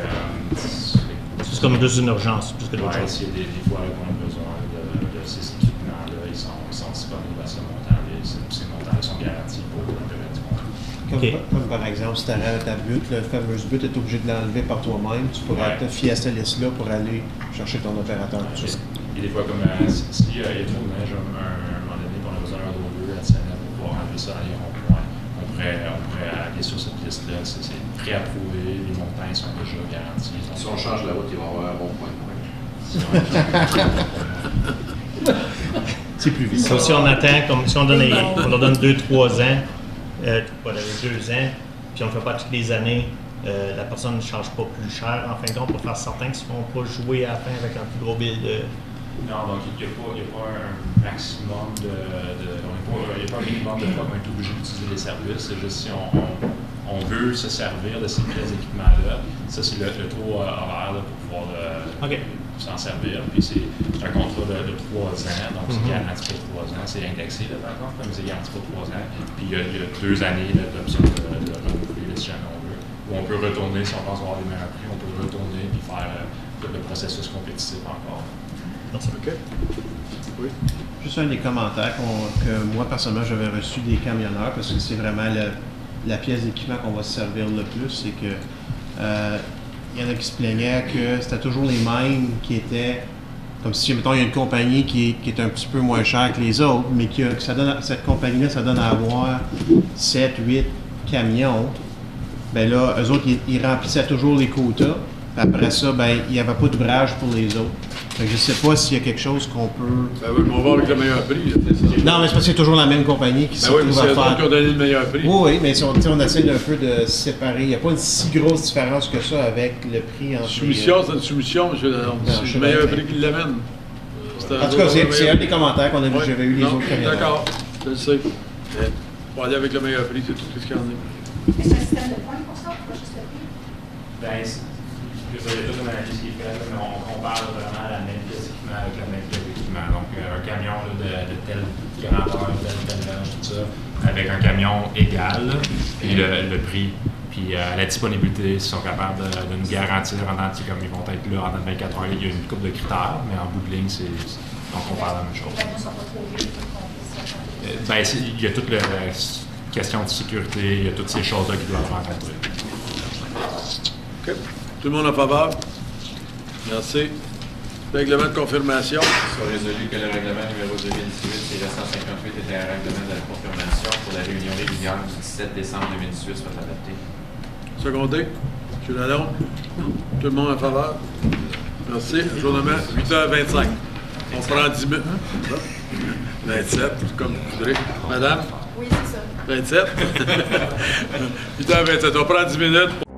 c'est comme juste une urgence, plus que d'autres choses. S'il y a des fois qu'on a besoin de ces équipements-là, ils sont disponibles à ce montant. Ces montants-là sont garantis pour la durée du contrat. Comme par exemple, si tu arrêtes ta butte, la fameuse butte, tu es obligé de l'enlever par toi-même. Tu pourrais te fier à cette liste-là pour aller chercher ton opérateur. Et des fois, comme s'il y a trop de neige, un moment donné, on a besoin d'un roller additionnel pour pouvoir enlever ça dans les ronds-points, on pourrait aller sur cette liste-là. C'est préapprouvé, les montagnes sont déjà garanties. Si on change la route, il va y avoir un rond-point. C'est plus vite. Si on attend, comme si on leur donne 2-3 ans, 2 ans, puis on ne le fait pas toutes les années, la personne ne charge pas plus cher, en fin de compte, pour faire certain qu'ils ne se font pas jouer à la fin avec un plus gros bill de... Non, donc il n'y a pas un maximum il n'y a pas un minimum de fois qu'on est obligé d'utiliser les services. C'est juste si on veut se servir de ces équipements-là, ça c'est le taux horaire là, pour pouvoir s'en servir. Puis c'est un contrat de 3 ans, donc c'est garanti pour 3 ans. C'est indexé là, par contre, mais c'est garanti pour 3 ans. Puis il y a 2 années d'option de renouveler si jamais on veut. Ou on peut retourner, si on pense avoir des meilleurs prix, on peut retourner et faire le processus compétitif encore. OK. Oui. Juste un des commentaires que moi, personnellement, j'avais reçu des camionneurs, parce que c'est vraiment la pièce d'équipement qu'on va se servir le plus, c'est que il y en a qui se plaignaient que c'était toujours les mêmes qui étaient, comme si, mettons, il y a une compagnie qui est un petit peu moins chère que les autres, mais cette compagnie-là, ça donne à avoir 7, 8 camions. Ben là, eux autres, ils remplissaient toujours les quotas. Après ça, ben, il n'y avait pas d'ouvrage pour les autres. Fait que je ne sais pas s'il y a quelque chose qu'on peut... Ben oui, mais on va avec le meilleur prix. Là, non, mais c'est parce que c'est toujours la même compagnie qui se trouve à faire. C'est eux qui ont donné le meilleur prix. Oui, mais si on essaie un peu de séparer. Il n'y a pas une si grosse différence que ça avec le prix entre... Soumission, c'est une soumission, monsieur Lalonde. C'est le meilleur prix qui l'amène. En tout cas, c'est un des commentaires qu'on a vu, j'avais eu les autres camionneurs. D'accord, je le sais. On va aller avec le meilleur prix, c'est tout ce qu'il y en a. Est-ce un système de points pour ça, pas juste le prix? Ben, il y a toute une analyse qui est faite, mais on compare vraiment la même pièce d'équipement avec la même pièce d'équipement. Donc, un camion là, de telle grandeur, telle âge, tout ça, avec un camion égal, puis le prix, puis la disponibilité, s'ils sont capables de nous garantir en entier, comme ils vont être là en 24 heures, il y a une couple de critères, mais en bout de ligne, on compare la même chose. Les camions ne sont pas trop vieux pour qu'on puisse Ben, il y a toute la question de sécurité, il y a toutes ces choses-là qu'ils doivent rencontrer. OK. Tout le monde en faveur? Merci. Règlement de confirmation. Soit résolu que le règlement numéro 2018-158 était un règlement de la confirmation pour la réunion régulière du 17 décembre 2018 soit adopté. Secondé. M. Lalonde? Tout le monde en faveur? Merci. Journellement, 8h25. On prend 10 minutes. 27, comme vous voudrez. Madame? Oui, c'est ça. 27? 8h27. On prend 10 minutes.